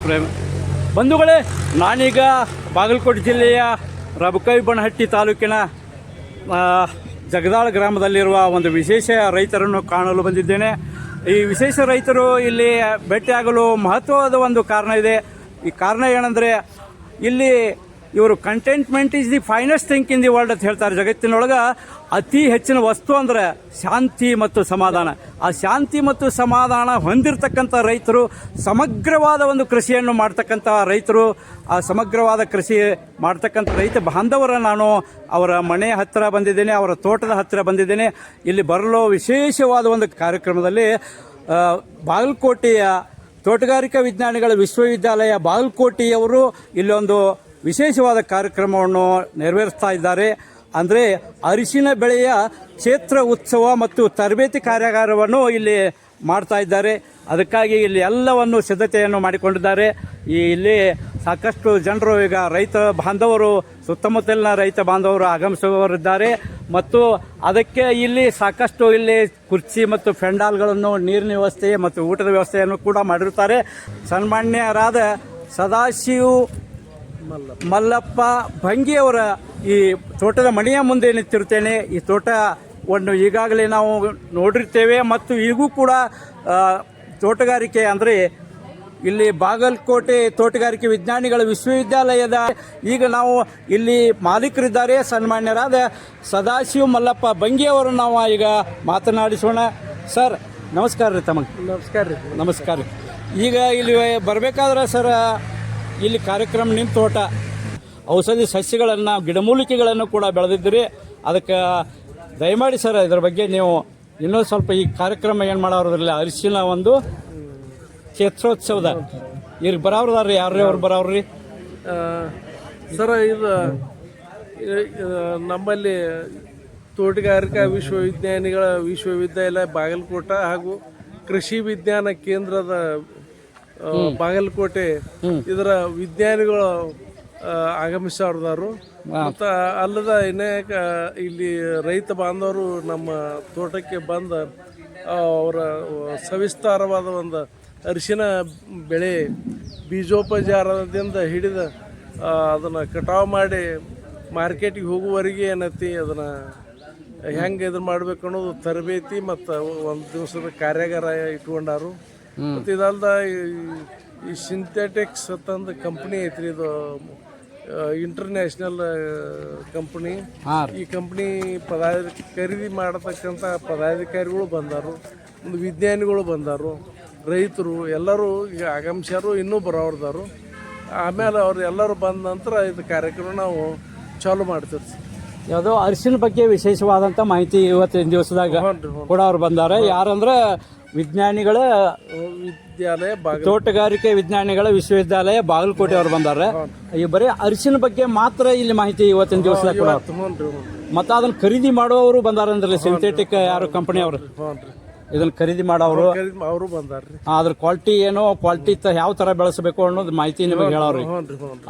ಪ್ರೇಮ ಬಂಧುಗಳೇ, ನಾನೀಗ ಬಾಗಲಕೋಟೆ ಜಿಲ್ಲೆಯ ರಬಕವಿಬನಹಟ್ಟಿ ತಾಲೂಕಿನ ಜಗದಾಳ ಗ್ರಾಮದಲ್ಲಿರುವ ಒಂದು ವಿಶೇಷ ರೈತರನ್ನು ಕಾಣಲು ಬಂದಿದ್ದೇನೆ. ಈ ವಿಶೇಷ ರೈತರು ಇಲ್ಲಿ ಭೇಟಿಯಾಗಲು ಮಹತ್ವವಾದ ಒಂದು ಕಾರಣ ಇದೆ. ಈ ಕಾರಣ ಏನಂದರೆ, ಇಲ್ಲಿ ಇವರು contentment is the finest thing in the world ಅಂತ ಹೇಳ್ತಾರೆ. ಜಗತ್ತಿನೊಳಗೆ ಅತಿ ಹೆಚ್ಚಿನ ವಸ್ತು ಅಂದರೆ ಶಾಂತಿ ಮತ್ತು ಸಮಾಧಾನ. ಆ ಶಾಂತಿ ಮತ್ತು ಸಮಾಧಾನ ಹೊಂದಿರತಕ್ಕಂಥ ರೈತರು, ಸಮಗ್ರವಾದ ಒಂದು ಕೃಷಿಯನ್ನು ಮಾಡ್ತಕ್ಕಂಥ ರೈತರು, ಆ ಸಮಗ್ರವಾದ ಕೃಷಿ ಮಾಡ್ತಕ್ಕಂಥ ರೈತ ಬಾಂಧವರ ನಾನು ಅವರ ಮನೆ ಹತ್ತಿರ ಬಂದಿದ್ದೇನೆ, ಅವರ ತೋಟದ ಹತ್ತಿರ ಬಂದಿದ್ದೇನೆ. ಇಲ್ಲಿ ಬರಲು ವಿಶೇಷವಾದ ಒಂದು ಕಾರ್ಯಕ್ರಮದಲ್ಲಿ ಬಾಗಲಕೋಟೆಯ ತೋಟಗಾರಿಕಾ ವಿಜ್ಞಾನಿಗಳ ವಿಶ್ವವಿದ್ಯಾಲಯ ಬಾಗಲಕೋಟೆಯವರು ಇಲ್ಲೊಂದು ವಿಶೇಷವಾದ ಕಾರ್ಯಕ್ರಮವನ್ನು ನೆರವೇರಿಸ್ತಾ ಇದ್ದಾರೆ. ಅಂದರೆ ಅರಿಶಿನ ಬೆಳೆಯ ಕ್ಷೇತ್ರ ಉತ್ಸವ ಮತ್ತು ತರಬೇತಿ ಕಾರ್ಯಾಗಾರವನ್ನು ಇಲ್ಲಿ ಮಾಡ್ತಾ ಇದ್ದಾರೆ. ಅದಕ್ಕಾಗಿ ಇಲ್ಲಿ ಎಲ್ಲವನ್ನು ಸಿದ್ಧತೆಯನ್ನು ಮಾಡಿಕೊಂಡಿದ್ದಾರೆ. ಇಲ್ಲಿ ಸಾಕಷ್ಟು ಜನರು, ಈಗ ರೈತ ಬಾಂಧವರು, ಸುತ್ತಮುತ್ತಲಿನ ರೈತ ಬಾಂಧವರು ಆಗಮಿಸುವವರಿದ್ದಾರೆ. ಮತ್ತು ಅದಕ್ಕೆ ಇಲ್ಲಿ ಸಾಕಷ್ಟು ಇಲ್ಲಿ ಕುರ್ಚಿ ಮತ್ತು ಫೆಂಡಾಲ್ಗಳನ್ನು, ನೀರಿನ ವ್ಯವಸ್ಥೆ ಮತ್ತು ಊಟದ ವ್ಯವಸ್ಥೆಯನ್ನು ಕೂಡ ಮಾಡಿರುತ್ತಾರೆ. ಸನ್ಮಾನ್ಯರಾದ ಸದಾಶಿವ ಮಲ್ಲಪ್ಪ ಭಂಗಿಯವರ ಈ ತೋಟದ ಮನೆಯ ಮುಂದೆ ನಿಂತಿರುತ್ತೇನೆ. ಈ ತೋಟವನ್ನು ಈಗಾಗಲೇ ನಾವು ನೋಡಿರ್ತೇವೆ ಮತ್ತು ಈಗೂ ಕೂಡ ತೋಟಗಾರಿಕೆ ಅಂದರೆ ಇಲ್ಲಿ ಬಾಗಲಕೋಟೆ ತೋಟಗಾರಿಕೆ ವಿಜ್ಞಾನಿಗಳ ವಿಶ್ವವಿದ್ಯಾಲಯದ ಈಗ ನಾವು ಇಲ್ಲಿ ಮಾಲೀಕರಿದ್ದಾರೆ ಸನ್ಮಾನ್ಯರಾದ ಸದಾಶಿವ ಮಲ್ಲಪ್ಪ ಭಂಗಿಯವರು ನಾವು ಈಗ ಮಾತನಾಡಿಸೋಣ. ಸರ್ ನಮಸ್ಕಾರ ರೀ. ತಮಗೆ ನಮಸ್ಕಾರ ರೀ. ನಮಸ್ಕಾರ. ಈಗ ಇಲ್ಲಿ ಬರಬೇಕಾದ್ರೆ ಸರ್, ಇಲ್ಲಿ ಕಾರ್ಯಕ್ರಮ ನಿಮ್ಮ ತೋಟ ಔಷಧಿ ಸಸ್ಯಗಳನ್ನು, ಗಿಡಮೂಲಿಕೆಗಳನ್ನು ಕೂಡ ಬೆಳೆದಿದ್ದೀರಿ. ಅದಕ್ಕೆ ದಯಮಾಡಿ ಸರ್ ಇದರ ಬಗ್ಗೆ ನೀವು ಇನ್ನೂ ಸ್ವಲ್ಪ ಈ ಕಾರ್ಯಕ್ರಮ ಏನು ಮಾಡೋದ್ರಲ್ಲಿ ಅರಿಶಿನ ಒಂದು ಕ್ಷೇತ್ರೋತ್ಸವದ ಈಗ ಬರೋವ್ರದಾರ್ರಿ, ಯಾರ್ರೀ ಅವ್ರು ಬರೋವ್ರಿ ಸರ್? ಇದು ನಮ್ಮಲ್ಲಿ ತೋಟಗಾರಿಕಾ ವಿಶ್ವವಿಜ್ಞಾನಿಗಳ ವಿಶ್ವವಿದ್ಯಾಲಯ ಬಾಗಲಕೋಟೆ ಹಾಗೂ ಕೃಷಿ ವಿಜ್ಞಾನ ಕೇಂದ್ರದ ಬಾಗಲಕೋಟೆ ಇದರ ವಿಜ್ಞಾನಿಗಳು ಆಗಮಿಸೋರ್ದಾರು. ಮತ್ತು ಅಲ್ಲದ ಅನೇಕ ಇಲ್ಲಿ ರೈತ ಬಾಂಧವರು ನಮ್ಮ ತೋಟಕ್ಕೆ ಬಂದ ಅವರ ಸವಿಸ್ತಾರವಾದ ಒಂದು ಅರಿಶಿನ ಬೆಳೆ ಬೀಜೋಪಚಾರದಿಂದ ಹಿಡಿದು ಅದನ್ನು ಕಟಾವು ಮಾಡಿ ಮಾರ್ಕೆಟಿಗೆ ಹೋಗುವವರೆಗೆ ಏನೈತಿ ಅದನ್ನು ಹೆಂಗೆ ಇದನ್ನು ಮಾಡಬೇಕು ಅನ್ನೋದು ತರಬೇತಿ ಮತ್ತು ಒಂದು ದಿವಸದ ಕಾರ್ಯಾಗಾರ ಇಟ್ಕೊಂಡಾರು. ಮತ್ತು ಇದಲ್ದ ಈ ಸಿಂಥೆಟಿಕ್ಸ್ ಅಂತಂದು ಕಂಪ್ನಿ ಐತ್ರಿ, ಇದು ಇಂಟರ್ನ್ಯಾಷನಲ್ ಕಂಪ್ನಿ. ಈ ಕಂಪ್ನಿ ಖರೀದಿ ಮಾಡತಕ್ಕಂಥ ಪದಾಧಿಕಾರಿಗಳು ಬಂದಾರು, ಒಂದು ವಿಜ್ಞಾನಿಗಳು ಬಂದಾರು, ರೈತರು ಎಲ್ಲರೂ ಈಗ ಆಗಮಿಸ್ಯಾರು, ಇನ್ನೂ ಬರೋರ್ದಾರು. ಆಮೇಲೆ ಅವ್ರು ಎಲ್ಲರೂ ಬಂದ ನಂತರ ಇದು ಕಾರ್ಯಕ್ರಮ ನಾವು ಚಾಲು ಮಾಡ್ತೀವಿ. ಯಾವುದೋ ಅರಿಶಿನ ಬಗ್ಗೆ ವಿಶೇಷವಾದಂಥ ಮಾಹಿತಿ ಇವತ್ತಿನ ದಿವಸದಾಗ ಕೂಡ ಅವ್ರು ಬಂದಾರೆ. ಯಾರಂದ್ರೆ ವಿಜ್ಞಾನಿಗಳ ವಿದ್ಯಾಲಯ ತೋಟಗಾರಿಕೆ ವಿಜ್ಞಾನಿಗಳ ವಿಶ್ವವಿದ್ಯಾಲಯ ಬಾಗಲಕೋಟೆ ಅವರು ಬಂದಾರೆ. ಈ ಬರೀ ಅರಿಶಿನ ಬಗ್ಗೆ ಮಾತ್ರ ಇಲ್ಲಿ ಮಾಹಿತಿ ಇವತ್ತಿನ ದಿವಸದಾಗ ಕೂಡ. ಮತ್ತು ಅದನ್ನ ಖರೀದಿ ಮಾಡೋರು ಬಂದಾರ ಅಂದ್ರೆ ಸಿಂಥೆಟಿಕ್ ಯಾರು ಕಂಪನಿ ಅವರು ಇದನ್ನ ಖರೀದಿ ಮಾಡೋರು ಅವರು ಬಂದಾರ್ರಿ. ಅದ್ರ ಕ್ವಾಲಿಟಿ ಏನೋ, ಕ್ವಾಲಿಟಿ ಯಾವ ತರ ಬೆಳೆಸಬೇಕು ಅನ್ನೋದು ಮಾಹಿತಿ ನಿಮಗೆ ಹೇಳೋರಿ.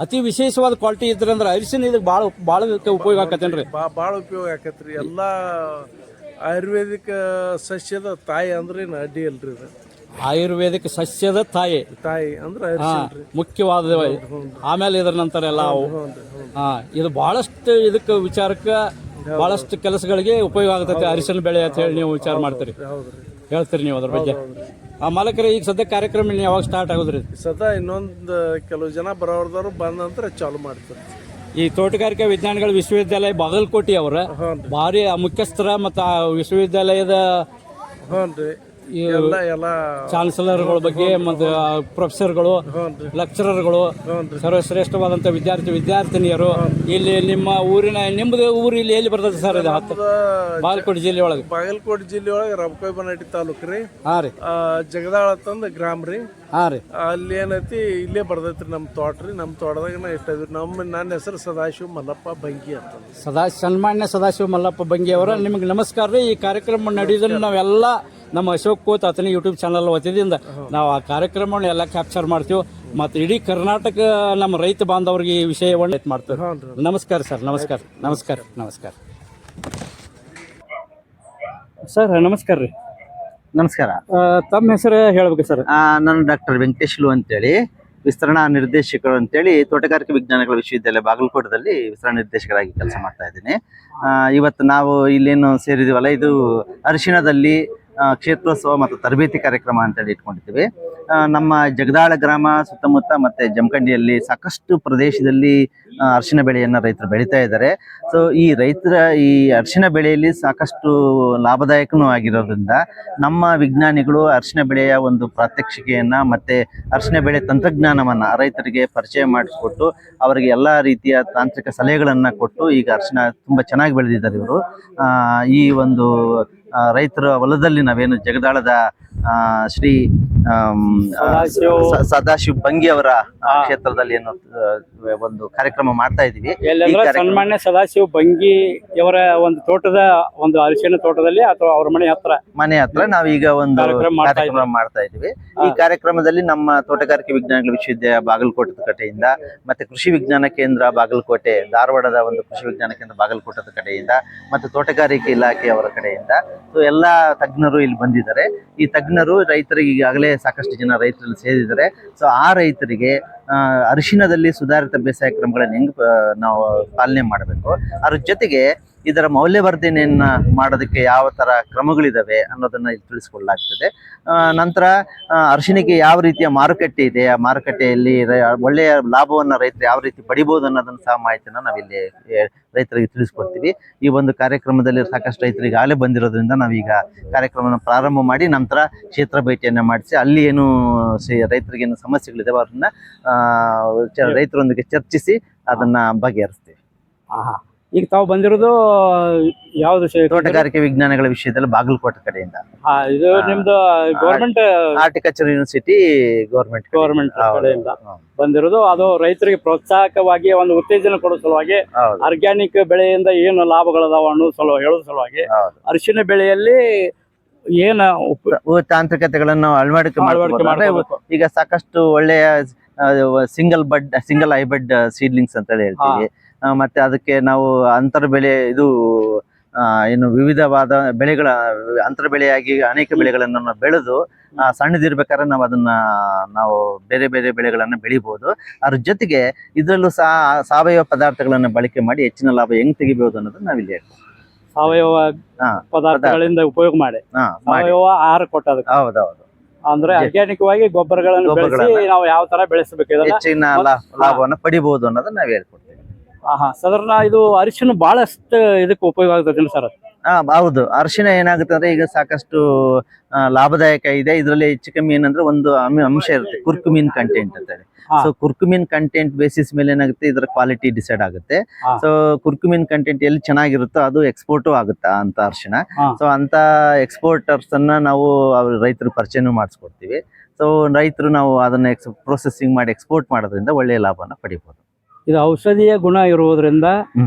ಅತಿ ವಿಶೇಷವಾದ ಕ್ವಾಲಿಟಿ ಇದ್ರೆ ಅಂದ್ರೆ ಅರಿಶಿನ ಇದಕ್ಕೆ ಭಾಳ ಉಪಯೋಗ ಆಕತ್ತೇನ್ರಿ? ಭಾಳ ಉಪಯೋಗ ಆಕತ್ರಿ. ಎಲ್ಲ ಆಯುರ್ವೇದಿಕ್ ಸಸ್ಯದ ತಾಯಿ ಅಂದ್ರೆ ಅಡ್ಡಿ ಅಲ್ರಿ ಇದು. ಆಯುರ್ವೇದಿಕ್ ಸಸ್ಯದ ತಾಯಿ ಅಂದ್ರೆ ಮುಖ್ಯವಾದ. ಆಮೇಲೆ ಇದ್ರ ನಂತರ ಎಲ್ಲ ಇದು ಬಹಳಷ್ಟು ಇದಕ್ಕೆ ವಿಚಾರಕ್ಕೆ ಬಹಳಷ್ಟು ಕೆಲಸಗಳಿಗೆ ಉಪಯೋಗ ಆಗತೈತೆ ಅರಿಶಿನ ಬೆಳೆ ಅಂತ ಹೇಳಿ ನೀವು ವಿಚಾರ ಮಾಡ್ತೀರಿ, ಹೇಳ್ತೀರಿ ನೀವು ಅದ್ರ ಬಗ್ಗೆ. ಮಾಲಕರೇ, ಈಗ ಸದ್ಯ ಕಾರ್ಯಕ್ರಮ ಯಾವಾಗ ಸ್ಟಾರ್ಟ್ ಆಗೋದ್ರಿ? ಸದಾ ಇನ್ನೊಂದು ಕೆಲವು ಜನ ಬರೋರ್ದವ್ರು ಬಂದ ನಂತರ ಚಾಲು ಮಾಡ್ತಾರೆ. ಈ ತೋಟಗಾರಿಕಾ ವಿಜ್ಞಾನಿಗಳ ವಿಶ್ವವಿದ್ಯಾಲಯ ಬಾಗಲಕೋಟೆ ಅವರ ಭಾರಿ ಮುಖ್ಯಸ್ಥರ ಮತ್ತು ಆ ವಿಶ್ವವಿದ್ಯಾಲಯದ ಚಾನ್ಸಲರ್ಗಳ ಬಗ್ಗೆ ಮತ್ತು ಪ್ರೊಫೆಸರ್ಗಳು, ಲೆಕ್ಚರರ್ಗಳು, ಸರ್ವಶ್ರೇಷ್ಠವಾದಂಥ ವಿದ್ಯಾರ್ಥಿನಿಯರು ಇಲ್ಲಿ ನಿಮ್ಮ ಊರಿನ, ನಿಮ್ಮದು ಊರು ಇಲ್ಲಿ ಎಲ್ಲಿ ಬರ್ತದೆ ಸರ್? ಇದು ಬಾಗಲಕೋಟೆ ಜಿಲ್ಲೆ ಒಳಗೆ. ಬಾಗಲಕೋಟೆ ಜಿಲ್ಲೆ ಒಳಗೆ ರಬಕವಿಬನಹಟ್ಟಿ ತಾಲೂಕು ರೀ. ಹಾಂ ರೀ. ಜಗದಾಳ ಅಂತಂದು ಗ್ರಾಮ ರೀ. ಹಾಂ ರೀ. ಅಲ್ಲಿ ಏನೈತಿ ಇಲ್ಲೇ ಬರ್ತೈತ್ರಿ ನಮ್ಮ ತೋಟ ರೀ. ನಮ್ಮ ತೋಟದಾಗ ಇಷ್ಟ ಇದ್ರಿ. ನನ್ನ ಹೆಸರು ಸದಾಶಿವ ಮಲ್ಲಪ್ಪ ಭಂಗಿ ಅಂತ. ಸನ್ಮಾನ್ಯ ಸದಾಶಿವ ಮಲ್ಲಪ್ಪ ಭಂಗಿ ಅವರ ನಿಮಗೆ ನಮಸ್ಕಾರ ರೀ. ಈ ಕಾರ್ಯಕ್ರಮ ನಡೆಯೋದನ್ನು ನಾವೆಲ್ಲ ನಮ್ಮ ಅಶೋಕ್ ಕೋತ್ ಆತನ ಯೂಟ್ಯೂಬ್ ಚಾನಲ್ ವತಿಯಿಂದ ನಾವು ಆ ಕಾರ್ಯಕ್ರಮವನ್ನು ಎಲ್ಲ ಕ್ಯಾಪ್ಚರ್ ಮಾಡ್ತೀವಿ ಮತ್ತು ಇಡೀ ಕರ್ನಾಟಕ ನಮ್ಮ ರೈತ ಬಾಂಧವರಿಗೆ ಈ ವಿಷಯವನ್ನು ಮಾಡ್ತೀವಿ. ನಮಸ್ಕಾರ ಸರ್. ನಮಸ್ಕಾರ. ನಮಸ್ಕಾರ. ನಮಸ್ಕಾರ ಸರ್. ನಮಸ್ಕಾರ ರೀ. ನಮಸ್ಕಾರ. ತಮ್ಮ ಹೆಸರು ಹೇಳ್ಬೇಕು ಸರ್? ನಾನು ಡಾಕ್ಟರ್ ವೆಂಕಟೇಶ್ಲು ಅಂತೇಳಿ ವಿಸ್ತರಣಾ ನಿರ್ದೇಶಕರು ಅಂತೇಳಿ ತೋಟಗಾರಿಕೆ ವಿಜ್ಞಾನಗಳ ವಿಶ್ವವಿದ್ಯಾಲಯ ಬಾಗಲಕೋಟದಲ್ಲಿ ವಿಸ್ತರಣಾ ನಿರ್ದೇಶಕರಾಗಿ ಕೆಲಸ ಮಾಡ್ತಾ ಇದ್ದೀನಿ. ಇವತ್ತು ನಾವು ಇಲ್ಲೇನು ಸೇರಿದೀವಲ್ಲ, ಇದು ಅರಿಶಿಣದಲ್ಲಿ ಕ್ಷೇತ್ರೋತ್ಸವ ಮತ್ತು ತರಬೇತಿ ಕಾರ್ಯಕ್ರಮ ಅಂತೇಳಿ ಇಟ್ಕೊಂಡಿದ್ದೀವಿ. ನಮ್ಮ ಜಗದಾಳ ಗ್ರಾಮ ಸುತ್ತಮುತ್ತ ಮತ್ತೆ ಜಮಖಂಡಿಯಲ್ಲಿ ಸಾಕಷ್ಟು ಪ್ರದೇಶದಲ್ಲಿ ಅರಿಶಿಣ ಬೆಳೆಯನ್ನು ರೈತರು ಬೆಳೀತಾ ಇದ್ದಾರೆ. ಸೊ ಈ ಅರಿಶಿಣ ಬೆಳೆಯಲ್ಲಿ ಸಾಕಷ್ಟು ಲಾಭದಾಯಕನೂ ಆಗಿರೋದ್ರಿಂದ ನಮ್ಮ ವಿಜ್ಞಾನಿಗಳು ಅರಿಶಿಣ ಬೆಳೆಯ ಒಂದು ಪ್ರಾತ್ಯಕ್ಷಿಕೆಯನ್ನ ಮತ್ತೆ ಅರಿಶಿಣ ಬೆಳೆ ತಂತ್ರಜ್ಞಾನವನ್ನ ರೈತರಿಗೆ ಪರಿಚಯ ಮಾಡಿಸ್ಕೊಟ್ಟು ಅವರಿಗೆ ಎಲ್ಲಾ ರೀತಿಯ ತಾಂತ್ರಿಕ ಸಲಹೆಗಳನ್ನ ಕೊಟ್ಟು ಈಗ ಅರಿಶಿಣ ತುಂಬಾ ಚೆನ್ನಾಗಿ ಬೆಳೆದಿದ್ದಾರೆ ಇವರು. ಈ ಒಂದು ರೈತರ ಹೊಲದಲ್ಲಿ ನಾವೇನು ಜಗದಾಳದ ಶ್ರೀ ಸದಾಶಿವ ಬಂಗಿ ಅವರ ಕ್ಷೇತ್ರದಲ್ಲಿ ಏನು ಒಂದು ಕಾರ್ಯಕ್ರಮ ಮಾಡ್ತಾ ಇದೀವಿ. ಸನ್ಮಾನ್ಯ ಸದಾಶಿವ ಬಂಗಿ ಅವರ ಒಂದು ತೋಟದ ಒಂದು ಅರಿಶಿಣ ತೋಟದಲ್ಲಿ ಅಥವಾ ಅವ್ರ ಮನೆ ಹತ್ರ ನಾವೀಗ ಒಂದು ಕಾರ್ಯಕ್ರಮ ಮಾಡ್ತಾ ಇದೀವಿ. ಈ ಕಾರ್ಯಕ್ರಮದಲ್ಲಿ ನಮ್ಮ ತೋಟಗಾರಿಕೆ ವಿಜ್ಞಾನಗಳ ವಿಶ್ವವಿದ್ಯಾಲಯ ಬಾಗಲಕೋಟದ ಕಡೆಯಿಂದ ಮತ್ತೆ ಕೃಷಿ ವಿಜ್ಞಾನ ಕೇಂದ್ರ ಬಾಗಲಕೋಟೆ, ಧಾರವಾಡದ ಒಂದು ಕೃಷಿ ವಿಜ್ಞಾನ ಕೇಂದ್ರ ಬಾಗಲಕೋಟದ ಕಡೆಯಿಂದ ಮತ್ತೆ ತೋಟಗಾರಿಕೆ ಇಲಾಖೆ ಅವರ ಕಡೆಯಿಂದ ಸೊ ಎಲ್ಲಾ ತಜ್ಞರು ಇಲ್ಲಿ ಬಂದಿದ್ದಾರೆ. ಈ ತಜ್ಞರು ರೈತರಿಗೆ ಈಗಾಗಲೇ ಸಾಕಷ್ಟು ಜನ ರೈತರಲ್ಲಿ ಸೇರಿದ್ದಾರೆ. ಸೊ ಆ ರೈತರಿಗೆ ಅರಿಶಿಣದಲ್ಲಿ ಸುಧಾರಿತ ಬೇಸಾಯ ಕ್ರಮಗಳನ್ನು ಹೆಂಗ್ ನಾವು ಪಾಲನೆ ಮಾಡಬೇಕು, ಅದ್ರ ಜೊತೆಗೆ ಇದರ ಮೌಲ್ಯವರ್ಧನೆಯನ್ನ ಮಾಡೋದಕ್ಕೆ ಯಾವ ತರ ಕ್ರಮಗಳಿದಾವೆ ಅನ್ನೋದನ್ನ ಇಲ್ಲಿ ತಿಳಿಸ್ಕೊಡ್ಲಾಗ್ತದೆ. ನಂತರ ಅರಿಶಿಣಕ್ಕೆ ಯಾವ ರೀತಿಯ ಮಾರುಕಟ್ಟೆ ಇದೆ, ಆ ಮಾರುಕಟ್ಟೆಯಲ್ಲಿ ಒಳ್ಳೆಯ ಲಾಭವನ್ನ ರೈತರು ಯಾವ ರೀತಿ ಪಡಿಬಹುದು ಅನ್ನೋದನ್ನ ಸಹ ಮಾಹಿತಿನ ನಾವಿಲ್ಲಿ ರೈತರಿಗೆ ತಿಳಿಸ್ಕೊಡ್ತೀವಿ. ಈ ಒಂದು ಕಾರ್ಯಕ್ರಮದಲ್ಲಿ ಸಾಕಷ್ಟು ರೈತರಿಗೆ ಆಗಲೇ ಬಂದಿರೋದ್ರಿಂದ ನಾವೀಗ ಕಾರ್ಯಕ್ರಮವನ್ನು ಪ್ರಾರಂಭ ಮಾಡಿ ನಂತರ ಕ್ಷೇತ್ರ ಭೇಟಿಯನ್ನ ಮಾಡಿಸಿ ಅಲ್ಲಿ ಏನು ರೈತರಿಗೆ ಏನು ಸಮಸ್ಯೆಗಳಿದಾವೆ ಅವ್ರನ್ನ ರೈತರೊಂದಿಗೆ ಚರ್ಚಿಸಿ ಅದನ್ನ ಬಗೆಹರಿಸ್ತೀವಿ. ಈಗ ತಾವು ಬಂದಿರೋದು ಯಾವ್ದು ತೋಟಗಾರಿಕೆ ವಿಜ್ಞಾನಗಳ ವಿಷಯದಲ್ಲಿ ಬಾಗಲಕೋಟೆ ಕಡೆಯಿಂದ. ಇದು ನಿಮ್ದು ಗೌರ್ಮೆಂಟ್ ಹಾರ್ಟಿಕಲ್ಚರ್ ಯೂನಿವರ್ಸಿಟಿ ಗೌರ್ಮೆಂಟ್ ಕಡೆಯಿಂದ ಬಂದಿರೋದು. ಅದು ರೈತರಿಗೆ ಪ್ರೋತ್ಸಾಹಕವಾಗಿ ಒಂದು ಉತ್ತೇಜನ ಕೊಡೋ ಸಲುವಾಗಿ ಆರ್ಗ್ಯಾನಿಕ್ ಬೆಳೆಯಿಂದ ಏನು ಲಾಭಗಳದಾವ ಅನ್ನೋ ಹೇಳೋ ಸಲುವಾಗಿ ಅರಿಶಿಣ ಬೆಳೆಯಲ್ಲಿ ಏನ ತಾಂತ್ರಿಕತೆಗಳನ್ನು ಅಳವಡಿಕೆ ಮಾಡಬೇಕು. ಈಗ ಸಾಕಷ್ಟು ಒಳ್ಳೆಯ ಸಿಂಗಲ್ ಹೈಬ್ರಿಡ್ ಸೀಡ್ಲಿಂಗ್ಸ್ ಅಂತ ಹೇಳ್ತೀವಿ. ಮತ್ತೆ ಅದಕ್ಕೆ ನಾವು ಅಂತರ ಬೆಳೆ ಏನು ವಿವಿಧವಾದ ಬೆಳೆಗಳ ಅಂತರ ಬೆಳೆಯಾಗಿ ಅನೇಕ ಬೆಳೆಗಳನ್ನು ಬೆಳೆದು ಸಣ್ಣದಿರ್ಬೇಕಾದ್ರೆ ನಾವು ಬೇರೆ ಬೇರೆ ಬೆಳೆಗಳನ್ನ ಬೆಳಿಬಹುದು. ಅದ್ರ ಜೊತೆಗೆ ಇದರಲ್ಲೂ ಸಹ ಸಾವಯವ ಪದಾರ್ಥಗಳನ್ನ ಬಳಕೆ ಮಾಡಿ ಹೆಚ್ಚಿನ ಲಾಭ ಹೆಂಗ್ ತೆಗಿಬಹುದು ಅನ್ನೋದನ್ನ ನಾವಿಲ್ಲಿ ಹೇಳ್ತೀವಿ. ಸಾವಯವ ಪದಾರ್ಥಗಳಿಂದ ಉಪಯೋಗ ಮಾಡಿ ಸಾವಯವ ಆಹಾರ ಕೊಟ್ಟದ. ಹೌದೌದು. ಅಂದ್ರೆ ಆರ್ಗ್ಯಾನಿಕವಾಗಿ ಗೊಬ್ಬರಗಳನ್ನು ಬೆಳೆಸಿ ನಾವು ಯಾವ ತರ ಬೆಳೆಸಬೇಕು, ಹೆಚ್ಚಿನ ಲಾಭವನ್ನ ಪಡಿಬಹುದು ಅನ್ನೋದನ್ನ ನಾವ್ ಹೇಳ್ಕೊಡ್ತೀವಿ. ಸಾಧಾರಣ ಇದು ಅರಿಶಿಣ ಬಹಳಷ್ಟು ಇದಕ್ಕೆ ಉಪಯೋಗ ಆಗ್ತದೆ ಸರ್. ಹೌದು. ಅರಿಶಿಣ ಏನಾಗುತ್ತೆ ಅಂದ್ರೆ ಈಗ ಸಾಕಷ್ಟು ಲಾಭದಾಯಕ ಇದೆ. ಇದರಲ್ಲಿ ಹೆಚ್ಚು ಕಮ್ಮಿ ಏನಂದ್ರೆ ಒಂದು ಅಂಶ ಇರುತ್ತೆ, ಕುರ್ಕುಮಿನ್ ಕಂಟೆಂಟ್ ಅಂತ ಹೇಳಿ. ಸೊ ಕುರ್ಕುಮಿನ್ ಕಂಟೆಂಟ್ ಬೇಸಿಸ್ ಮೇಲೆ ಏನಾಗುತ್ತೆ, ಇದರ ಕ್ವಾಲಿಟಿ ಡಿಸೈಡ್ ಆಗುತ್ತೆ. ಸೊ ಕುರ್ಕುಮಿನ್ ಕಂಟೆಂಟ್ ಎಲ್ಲಿ ಚೆನ್ನಾಗಿರುತ್ತೋ ಅದು ಎಕ್ಸ್ಪೋರ್ಟು ಆಗುತ್ತಾ ಅಂತ ಅರಿಶಿಣ. ಸೊ ಅಂತ ಎಕ್ಸ್ಪೋರ್ಟರ್ಸ್ ಅನ್ನ ನಾವು ರೈತರು ಪರಿಚಯನೂ ಮಾಡಿಸ್ಕೊಡ್ತೀವಿ. ಸೊ ರೈತರು ನಾವು ಅದನ್ನ ಪ್ರೊಸೆಸಿಂಗ್ ಮಾಡಿ ಎಕ್ಸ್ಪೋರ್ಟ್ ಮಾಡೋದ್ರಿಂದ ಒಳ್ಳೆಯ ಲಾಭನ ಪಡಿಬಹುದು. ಇದು ಔಷಧೀಯ ಗುಣ ಇರುವುದರಿಂದ